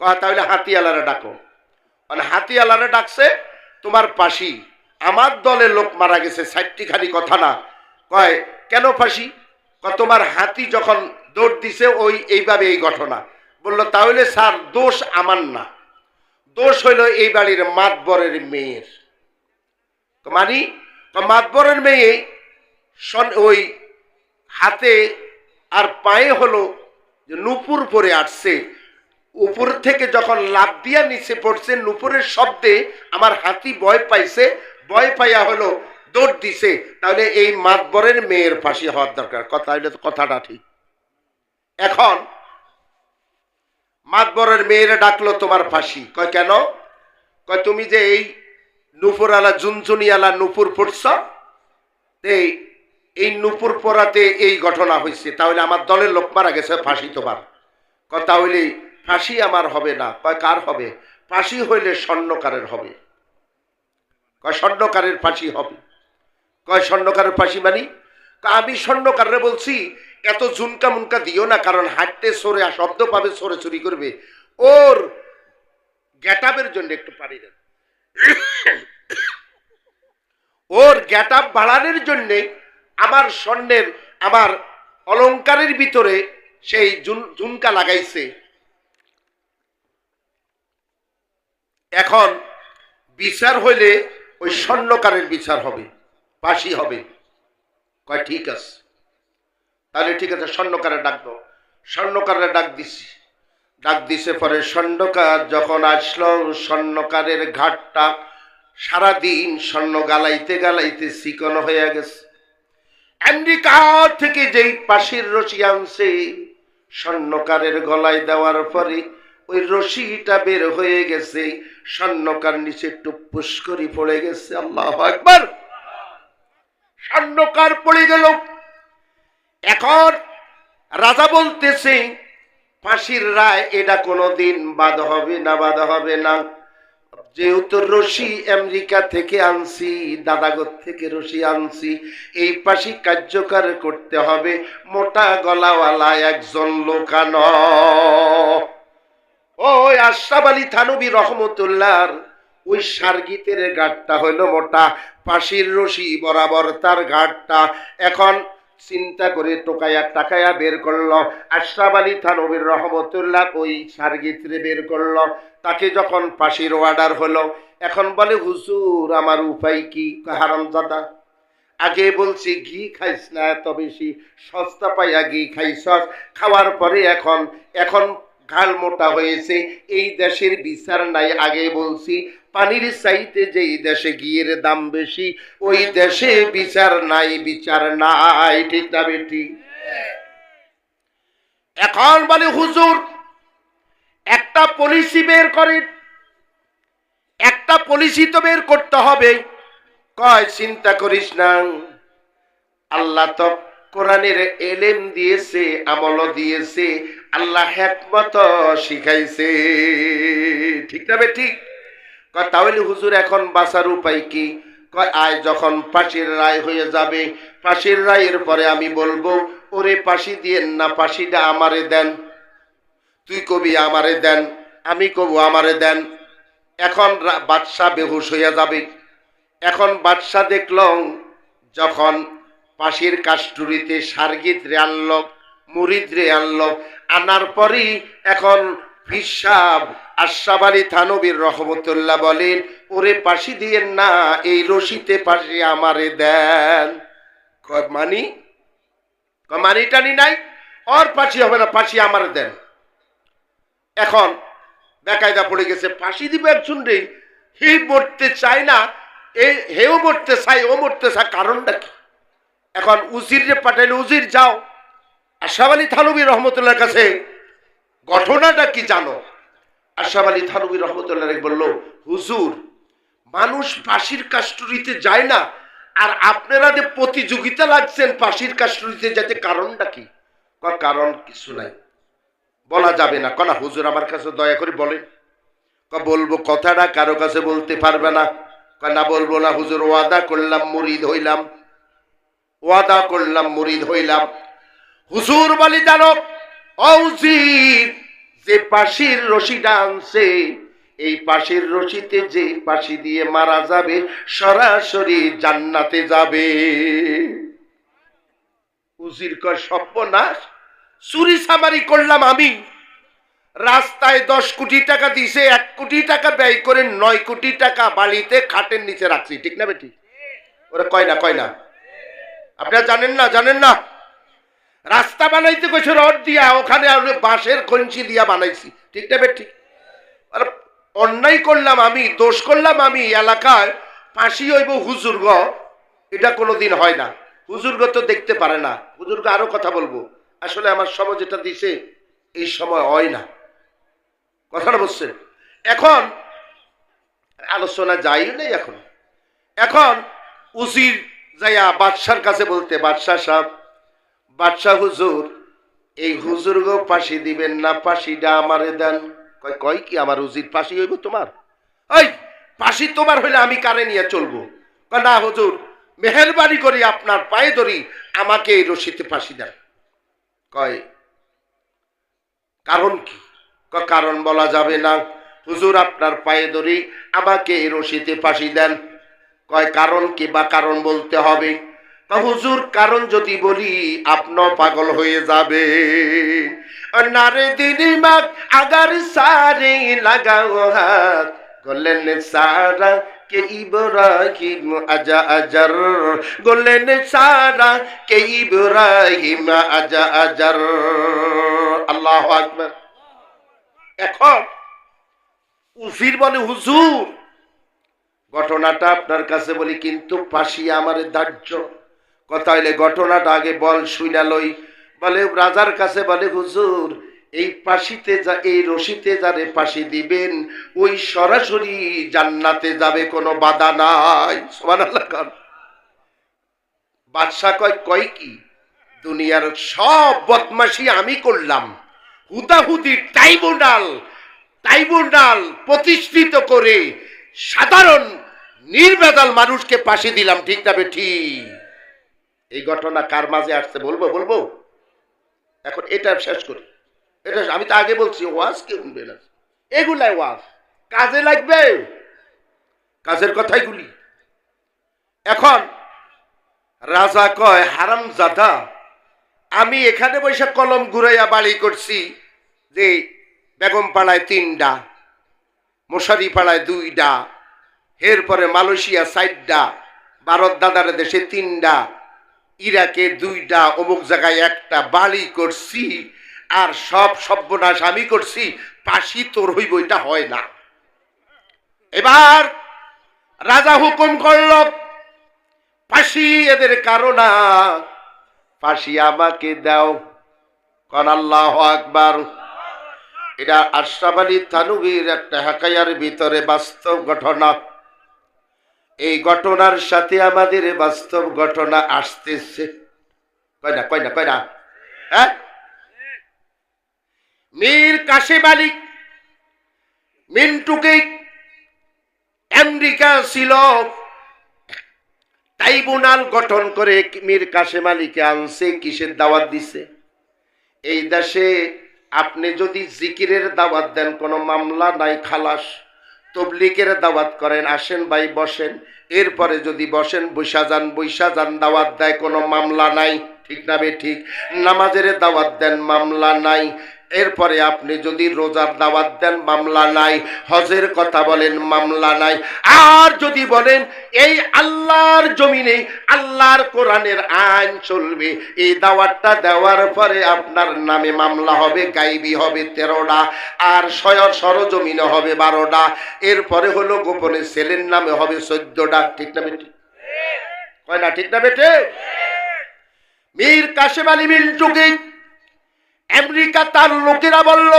কয় তাহলে হাতিওয়ালারে ডাকো। মানে হাতিওয়ালারে ডাকছে, তোমার ফাঁসি। আমার দলের লোক মারা গেছে, 60টি খানি কথা না। কয় কেন ফাঁসি? তোমার হাতি যখন দৌড় দিছে ওই এইভাবে এই ঘটনা। বললো তাহলে স্যার দোষ আমার না, দোষ হইল এই বাড়ির মাতবরের মেয়ের। মানি মাতবরের মেয়ে ওই হাতে আর পায়ে হলো যে নুপুর পরে আসছে, উপর থেকে যখন লাফ দিয়া নিচে পড়ছে নুপুরের শব্দে আমার হাতি ভয় পাইছে, ভয় পাইয়া হলো দৌড় দিছে। তাহলে এই মাতবরের মেয়ের ফাঁসি হওয়ার দরকার। কথাটা ঠিক। এখন মাতবরের মেয়েরা ডাকলো তোমার ফাঁসি। কয় কেন? কয় তুমি যে এই নুপুরওয়ালা ঝুনঝুনিওয়ালা নুপুর পড়ছ, এই নুপুর পড়াতে এই ঘটনা হয়েছে, তাহলে আমার দলের লোক মারা গেছে, ফাঁসি তোমার। তাহলে ফাঁসি আমার হবে না। কয় কার হবে? ফাঁসি হইলে স্বর্ণকারের হবে। কয় স্বর্ণকারের ফাঁসি হবে। কয় স্বর্ণকারের ফাঁসি মানি? আমি স্বর্ণকাররে বলছি এত ঝুনকা মুনকা দিও না, কারণ হাঁটতে সরে শব্দ পাবে, সরে চুরি করবে। ওর গ্যাটাপের জন্য একটু পানি দেন। ওর গ্যাটাপ বাড়ানোর জন্যে আমার স্বর্ণের, আমার অলংকারের ভিতরে সেই ঝুমকা লাগাইছে। এখন বিচার হইলে ওই স্বর্ণকারের বিচার হবে, ফাঁসি হবে। কয় ঠিক আছে, তাহলে ঠিক আছে স্বর্ণকারে ডাকবো। স্বর্ণকারে ডাক দিছে পরে স্বর্ণকার যখন আসলো, স্বর্ণকারের ঘাটটা সারাদিন স্বর্ণ গালাইতে গালাইতে চিকন হয়ে গেছে। আমেরিকা থেকে যেই পাশের রশি আনছে স্বর্ণকারের গলায় দেওয়ার পরে ওই রশিটা বের হয়ে গেছে, স্বর্ণকার নিচে টুপুস করে পড়ে গেছে। আল্লাহু আকবার। স্বর্ণকার পড়ে গেল। এখন রাজা বলতেছে ফাঁসির রায় এটা কোনোদিন বাদ হবে না, বাদ হবে না। যেহেতু রশি আমেরিকা থেকে আনছি, দাদাগর থেকে রশি আনছি, এই ফাঁসি কার্যকর করতে হবে মোটা গলাওয়ালা একজন লোকান। ওই আশরাফ আলী থানভী রহমতুল্লাহর ওই সারগিতের গাঁটটা হইলো মোটা, ফাঁসির রশি বরাবর তার গাঁটটা। এখন চিন্তা করে টাকায়া বের করলো আশরাফ আলী থানভীর রহমতুল্লাহ, ওই সারগিতরে বের করলো। তাকে যখন ফাঁসির অর্ডার হলো, এখন বলে হুজুর আমার উপায় কি? হারামজাদা, আগে বলছি ঘি খাইস না এত বেশি, সস্তা পাইয়া ঘি খাইছ, খাওয়ার পরে এখন ঘাল মোটা হয়েছে, এই দেশের বিচার নাই। আগে বলছি পানির চাইতে যেই দেশে ঘিয়ের দাম বেশি, ওই দেশে বিচার নাই, বিচার নাই। ঠিক না বেটি? এখন বলে হুজুর একটা পলিসি বের করেন, একটা পলিসি তো বের করতে হবে। কয় চিন্তা করিস না, আল্লাহ তো কোরআনের এলেম দিয়েছে, আমলও দিয়েছে, আল্লাহ হিকমত শিখাইছে। ঠিক না বেটি? কয় তাহলে হুজুর এখন বাঁচার উপায় কি? কয় আয় যখন ফাঁসির রায় হয়ে যাবে, ফাঁসির রায়ের পরে আমি বলবো ওরে ফাঁসি দিয়েন না, ফাঁসিটা আমারে দেন। তুই কবি আমারে দেন, আমি কবু আমারে দেন। এখন বাদশা বেহুশ হইয়া যাবে। এখন বাদশা দেখল যখন ফাঁসির কাস্টুরিতে সারগিত রে আনলো, মুরিদ রে আনলো, আনার পরই এখন হিসাব আশরাফ আলী থানভীর রহমতুল্লাহ বলেন ওরে ফাঁসি দিয়েন না, এই রশিতে ফাঁসি আমারে দেন। মানি টানি নাই, ওর ফাঁসি হবে না, ফাঁসি আমারে দেন। এখন বেকায়দা পড়ে গেছে, ফাঁসি দিবে একজন রে, হি মরতে চায় না, হেও মরতে চায়, ও মরতে চায়, কারণটা কি? এখন উজিরে পাঠাইলে, উজির যাও আশরাফ আলী থানভী রহমতুল্লাহর কাছে, ঘটনাটা কি জানো? আশরাফ আলী থানভী রহমতুল্লাহ বলল, হুজুর, মানুষ ফাঁসির কাস্টডিতে যায় না, আর আপনারা যে প্রতিযোগিতা লাগছেন ফাঁসির কাস্টডিতে যেতে, কারণটা কি? কারণ কিছু নাই, বলা যাবে না। কনা হুজুর আমার কাছে দয়া করে বলেন। বলবো, কথাটা কারো কাছে বলতে পারবে না। না, বলবো না হুজুর, ওয়াদা করলাম মুরিদ হইলাম, ওয়াদা করলাম মুরিদ হইলাম। হুজুর বলি, জানো উজির, যে পাশির রশিটা আনছে, এই পাশির রশিতে যে পাশি দিয়ে মারা যাবে সরাসরি জান্নাতে যাবে। উজির কয়, সর্বনাশ, চুরি চামারি করলাম আমি, রাস্তায় 10 কোটি টাকা দিছে, 1 কোটি টাকা ব্যয় করে 9 কোটি টাকা বাড়িতে খাটের নিচে রাখছি, ঠিক না বেটি? ওরা কয় না, কয় না? আপনারা জানেন না, জানেন না? রাস্তা বানাইতে কইছে রড দিয়া, ওখানে বাঁশের কঞ্চি দিয়া বানাইছি, ঠিক না বেটি? আর অন্যায় করলাম আমি, দোষ করলাম আমি, এলাকায় ফাঁসি হইব হুজুর্গ, এটা কোনোদিন হয় না। হুজুর্গ তো দেখতে পারে না। হুজুর্গ আরো কথা বলবো, আসলে আমার সময় যেটা দিছে এই সময় হয় না, কথাটা বলছেন। এখন আলোচনা যাই নেই এখন। এখন উজির যাইয়া বাদশার কাছে বলতে, বাদশাহ সাহেব, বাদশাহ হুজুর, এই হুজুর্গ ফাঁসি দিবেন না, ফাঁসিটা আমারে দেন। কয় কি, আমার উজির ফাঁসি হইব তোমার? ওই ফাঁসি তোমার হইলে আমি কারে নিয়ে চলবো? না হুজুর, মেহেরবানি করি আপনার পায়ে ধরি, আমাকে এই রশিতে ফাঁসি দেন। কয় কারণ কি? কারণ বলা যাবে না হুজুর, আপনার পায়ে ধরি, আমাকে এই রশিতে ফাঁসি দেন। কয় কারণ কি? বা কারণ বলতে হবে। হুজুর, কারণ যদি বলি আপনিও পাগল হয়ে যাবে। নারে দিদি মাগ আগার সারে লাগাও হাত, গলেন সারা কে ইব্রাহিম আজা আজার, গলেন সারা কে ইব্রাহিম আজা আজার। আল্লাহু আকবার। এখন উজির বলে, হুজুর, ঘটনাটা আপনার কাছে বলি, কিন্তু ফাঁসি আমার ধার্য। কথা হইলে ঘটনাটা আগে বল, শুইনা লই। বলে রাজার কাছে, বলে হুজুর, এই ফাঁসিতে যা, এই রশিতে যারে ফাঁসি দিবেন, ওই সরাসরি জান্নাতে যাবে, কোনো বাধা নাই। সুবহানাল্লাহ। বাদশাহ কয় কি, দুনিয়ার সব বদমাশি আমি করলাম, হুদাহুদি ট্রাইব্যুনাল প্রতিষ্ঠিত করে সাধারণ নির্বেজাল মানুষকে ফাঁসি দিলাম, ঠিক না বেঠি? এই ঘটনা কার মাঝে আসছে বলবো? বলবো। এখন এটা শেষ করি। এটা আমি তো আগে বলছি, ওয়াজ কে শুনবে না, এগুলাই ওয়াজ কাজে লাগবে, কাজের কথাই গুলি। এখন রাজা কয়, হারামজাদা, আমি এখানে বসে কলম ঘুরাইয়া বাড়ি করছি যে বেগম পাড়ায় 3টা, মশারি পাড়ায় 2টা, এরপরে মালয়েশিয়া 4টা, ভারত দাদার দেশে 3টা, ইরাকে 2টা, অমুক জায়গায় 1টা বাড়ি করছি, আর সব সর্বনাশ আমি করছি, ফাঁসি তোর হইব, এটা হয় না। এবার রাজা হুকুম করল, ফাঁসি এদের কারণ, ফাঁসি আমাকে দাও। কোন আল্লাহু আকবার। এটা আশরাফ আলী থানভীর একটা হাকায়ার ভিতরে বাস্তব ঘটনা। এই ঘটনার সাথে আমাদের বাস্তব ঘটনা আসতেছে, কয় না, কয় না, কয় না? হ্যাঁ, মীর কাসেম আলী মিন্টুকে আমেরিকা ছিল, ট্রাইব্যুনাল গঠন করে মীর কাসেম আলীকে আনছে, কিসের দাওয়াত দিছে? এই দেশে আপনি যদি জিকিরের দাওয়াত দেন, কোনো মামলা নাই, খালাস। তবলিগের দাওয়াত করেন, আসেন ভাই বসেন, এরপরে যদি বসেন, বৈশা যান, দাওয়াত দেয়, কোনো মামলা নাই, ঠিক না বে ঠিক? নামাজের দাওয়াত দেন, মামলা নাই। এরপরে আপনি যদি রোজার দাওয়াত দেন মামলা নাই, হজের কথা বলেন মামলা নাই। আর যদি বলেন এই আল্লাহর জমিনে আল্লাহর কোরআনের আইন চলবে, এই দাওয়াতটা দেওয়ার পরে আপনার নামে মামলা হবে, গাইবি হবে 13টা, আর সরজমিনে হবে 12টা, এরপরে হলো গোপনে ছেলের নামে হবে 14টা। ঠিক না বেটে? কয় না ঠিক না বেটে? মীর কাসেম আলী মিন্টুকে আমেরিকা তার লোকেরা বলল,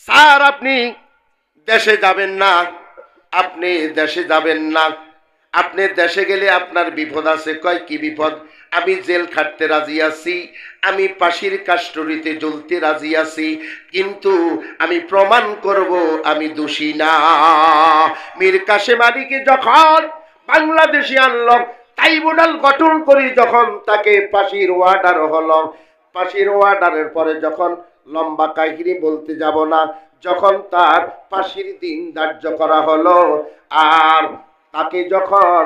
স্যার আপনি দেশে যাবেন না, আপনি দেশে যাবেন না, আপনি দেশে গেলে আপনার বিপদ আছে। কয় কি বিপদ? আমি জেল খাটতে রাজি আছি, আমি ফাঁসির কাস্টডিতে জ্বলতে রাজি আছি, কিন্তু আমি প্রমাণ করব আমি দোষী না। মীর কাসেম আলীকে যখন বাংলাদেশে আনল, ট্রাইব্যুনাল গঠন করি, যখন তাকে ফাঁসির অর্ডার হলো, ফাঁসির অর্ডারের পরে যখন লম্বা কাহিনী বলতে যাব না, যখন তার ফাঁসির দিন ধার্য করা হলো, আর তাকে যখন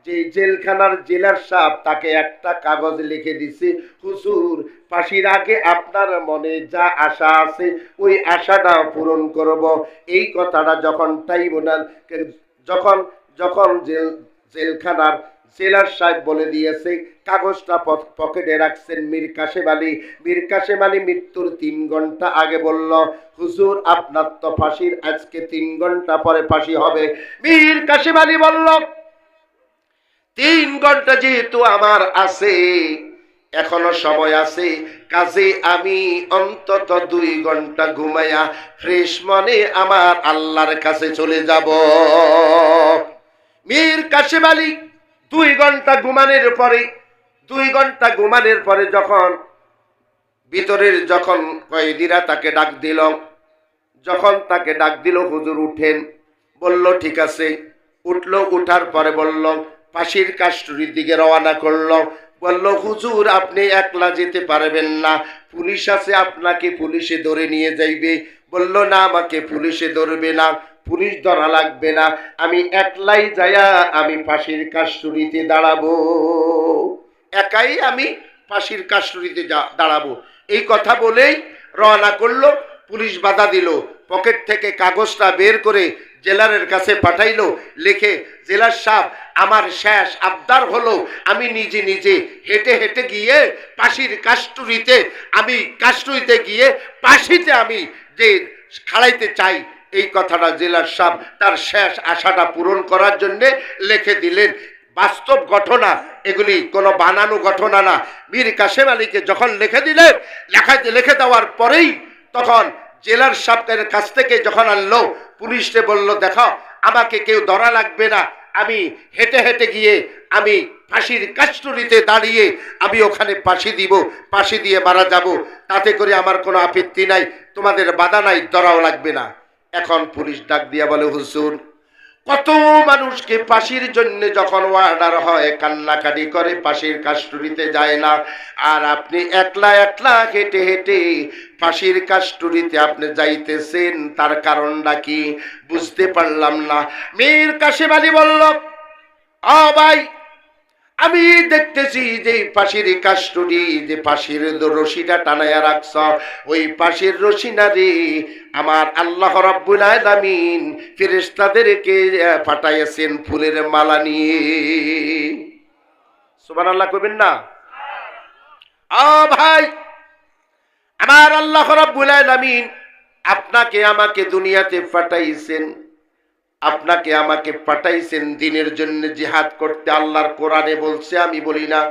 যে জেলখানার জেলার সাহেব তাকে একটা কাগজ লিখে দিছে, হুজুর ফাঁসির আগে আপনার মনে যা আশা আছে ওই আশাটা পূরণ করব। এই কথাটা যখন ট্রাইব্যুনাল যখন যখন জেলখানার জেলার সাহেব বলে দিয়েছে, কাগজটা পকেটে রাখছেন মীর কাসেম আলী। মীর কাসেম আলী মৃত্যুর 3 ঘন্টা আগে বলল, হুজুর আপনার তো ফাঁসির আজকে 3 ঘন্টা পরে ফাঁসি হবে। মীর কাসেম আলী বলল, 3 ঘন্টা যেহেতু আমার আছে, এখনো সময় আছে, কাজে আমি অন্তত 2 ঘন্টা ঘুমাইয়া ফ্রেশ মনে আমার আল্লাহর কাছে চলে যাব। মীর কাসেম আলী 2 ঘন্টা ঘুমানোর পরে 2 ঘন্টা ঘুমানোর পরে যখন ভিতরের যখন কয়েদিরা তাকে ডাক দিল, যখন তাকে ডাক দিল, হুজুর উঠেন, বলল ঠিক আছে। উঠল, উঠার পরে বলল ফাঁসির কাস্টডির দিকে রওনা করল। বলল হুজুর আপনি একলা যেতে পারবেন না, পুলিশ আছে, আপনাকে পুলিশে ধরে নিয়ে যাইবে। বলল না, আমাকে পুলিশে ধরবে না, পুলিশ ধরা লাগবে না, আমি একলাই যায়া আমি ফাঁসির কাস্টডিতে দাঁড়াবো, একাই আমি ফাঁসির কাস্টডিতে দাঁড়াবো। এই কথা বলেই রওনা করলো। পুলিশ বাধা দিল, পকেট থেকে কাগজটা বের করে জেলারের কাছে পাঠাইলো, লিখে, জেলার সাহেব আমার শেষ আবদার হলো আমি নিজে নিজে হেঁটে হেঁটে গিয়ে ফাঁসির কাস্টডিতে, আমি কাস্টডিতে গিয়ে ফাঁসিতে আমি যে খাড়াইতে চাই। এই কথাটা জেলার সাহেব তার শেষ আশাটা পূরণ করার জন্য লিখে দিলেন। বাস্তব ঘটনা, এগুলি কোনো বানানো ঘটনা না। মীর কাসেম আলীকে যখন লিখে দিলেন, লিখে দেওয়ার পরেই তখন জেলার সাহেবের কাছ থেকে যখন আনলো, পুলিশে বলল দেখো আমাকে কেউ ধরা লাগবে না, আমি হেঁটে হেঁটে গিয়ে আমি ফাঁসির কাস্টডিতে দাঁড়িয়ে আমি ওখানে ফাঁসি দিব, ফাঁসি দিয়ে মারা যাব, তাতে করে আমার কোনো আপত্তি নাই, তোমাদের বাধা নাই, ধরাও লাগবে না। এখন পুলিশ ডাক দিয়া বলে, হুজুর কত মানুষকে ফাঁসির জন্য যখন অর্ডার হয় কান্নাকাটি করে, ফাঁসির কাস্টডিতে যায় না, আর আপনি একলা একলা হেঁটে হেঁটে ফাঁসির কাস্টডিতে আপনি যাইতেছেন, তার কারণটা কি বুঝতে পারলাম না। মীর কাসেম আলী বলল, ও ভাই আমি দেখতেছি যে ফাঁসির কাস্টডি, যে ফাঁসির রশিটা টানায়া রাখছ, ওই ফাঁসির রশি না রে আমার আল্লাহ রাব্বুল আলামিন ফেরেশতাদেরকে পাঠাইছেন ফুলের মালা নিয়ে। সুবহানাল্লাহ কইবেন না? ও ভাই, আমার আল্লাহ রাব্বুল আলামিন আপনাকে আমাকে দুনিয়াতে পাঠাইছেন, আপনাকে আমাকে পাঠাইছেন দিনের জন্য জিহাদ করতে। আল্লাহর কোরআনে বলছে, আমি বলি না,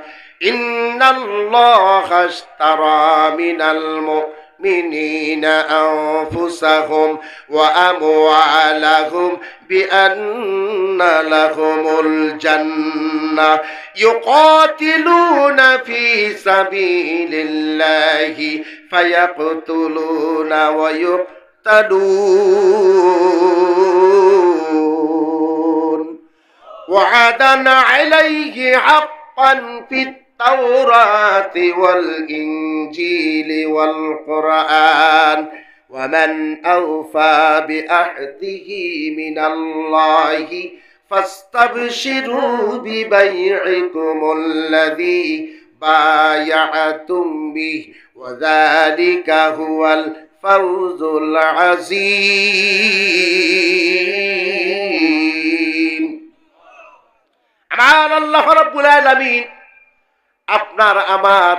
ইন্নাল্লাহা আশতারা মিনাল মুমিনিনা আনফুসাহুম ওয়া আমওয়ালাহুম বিআন্না লাহুমুল জান্নাহ ইউকাতিলুনা ফি সাবিলিল্লাহি ফায়াকতুলুনা ওয়া يقتلون وعدا عليه حقا في التوراة والإنجيل والقرآن ومن أوفى بعهده من الله فاستبشروا ببيعكم الذي بايعتم به وذلك هو الفوز العظيم আমার আল্লাহ রাব্বুল আলামিন আপনার আমার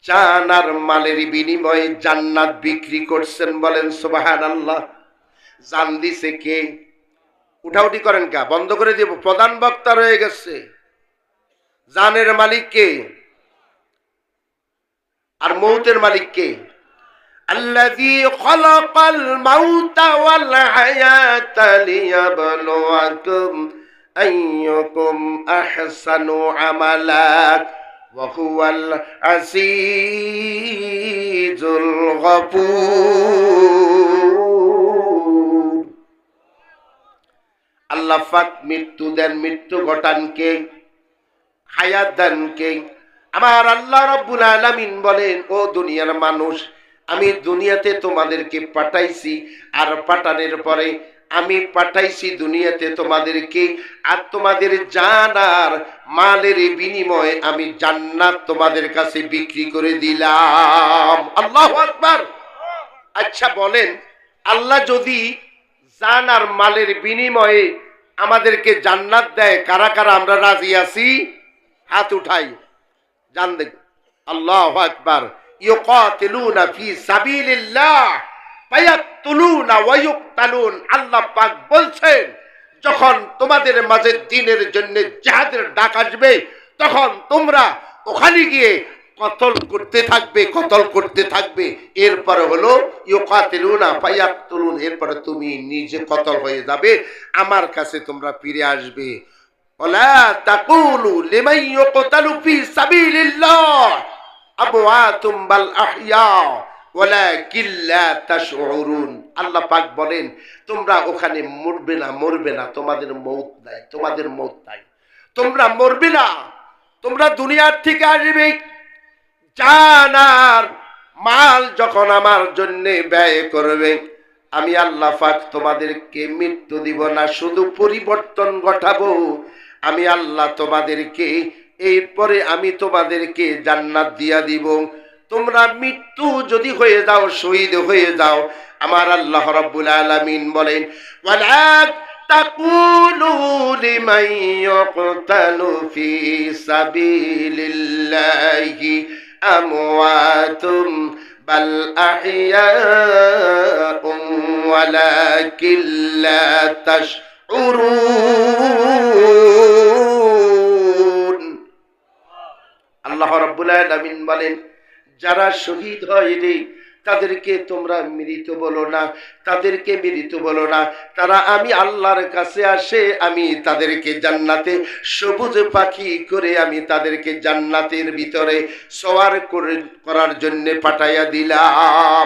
জান আর মালের বিনিময়ে জান্নাত বিক্রি করছেন, বলেন সুবহানাল্লাহ। জান দিছে কে? উঠাউঠি করেন কা, বন্ধ করে দিব, প্রধান বক্তা রয়ে গেছে। জানের মালিক কে? আর মৌতের মালিক কে? আল্লাযী খালাকাল মাউতা ওয়াল হায়াতা লিয়াবলুয়াকুম আইয়ুকুম আহসানু আমালা ওয়া হুয়াল আজিজুল গফুর। আল্লাহ পাক মৃত্যু দেন, মৃত্যু ঘটান কে? হায়াত দেন কে? আমার আল্লাহ রাব্বুল আলামিন বলেন, ও দুনিয়ার মানুষ, আমি দুনিয়াতে তোমাদেরকে পাঠাইছি, আর পাঠানোর পরে আমি পাঠাইছি দুনিয়াতে তোমাদেরকে, আর তোমাদের জান আর মালের বিনিময়ে আমি জান্নাত তোমাদের কাছে বিক্রি করে দিলাম। আল্লাহু আকবার। আচ্ছা বলেন, আল্লাহ যদি জান আর মালের বিনিময়ে আমাদেরকে জান্নাত দেয়, কারা কারা আমরা রাজি আছি? হাত উঠাই, জান দেখ। আল্লাহু আকবার। ইউকাতিলুনা ফি সাবিলিল্লাহ ফায়াকতুলুনা ওয়া ইউকতালুন। আল্লাহ পাক বলছেন, যখন তোমাদের মাঝে দ্বীনের জন্য জিহাদের ডাক আসবে, তখন তোমরা ওখানে গিয়ে কতল করতে থাকবে, কতল করতে থাকবে। এরপরে হলো ইউকাতিলুনা ফায়াকতুলুন, এরপরে তুমি নিজে কতল হয়ে যাবে, আমার কাছে তোমরা ফিরে আসবে। ওয়ালা তাকুলু লিমান ইউকতালু ফি সাবিলিল্লাহ আমওয়াতুম বাল আহইয়া ওয়ালাকিন লা তাশউরুন। আল্লাহ পাক বলেন, তোমরা ওখানে মরবে না, মরবে না, তোমাদের মউত নাই, তোমাদের মউত নাই, তোমরা মরবে না, তোমরা দুনিয়ার থেকে আসবে। জান আর মাল যখন আমার জন্য ব্যয় করবে, আমি আল্লাহ পাক তোমাদেরকে মৃত্যু দিব না, শুধু পরিবর্তন ঘটাবো। আমি আল্লাহ তোমাদেরকে, এরপরে আমি তোমাদেরকে জান্নাত দিয়া দিব। তোমরা মৃত্যু যদি হয়ে যাও, শহীদ হয়ে যাও, আমার আল্লাহ রাব্বুল আলামিন বলেন, ওয়ালা তাকুলু লিমান ইউকতালু ফি সাবিলিল্লাহি আমওয়াতুম বাল আহইয়াউম ওয়ালাকিন লা তাশউরুন। আল্লাহ রাব্বুল আলামিন বলেন, যারা শহীদ হয় রে, তাদেরকে তোমরা মৃত বলো না, তাদেরকে মৃত বলো না। তারা আমি আল্লাহর কাছে আসে, আমি তাদেরকে জান্নাতে সবুজ পাখি করে আমি তাদেরকে জান্নাতের ভিতরে সওয়ার করার জন্য পাঠাইয়া দিলাম।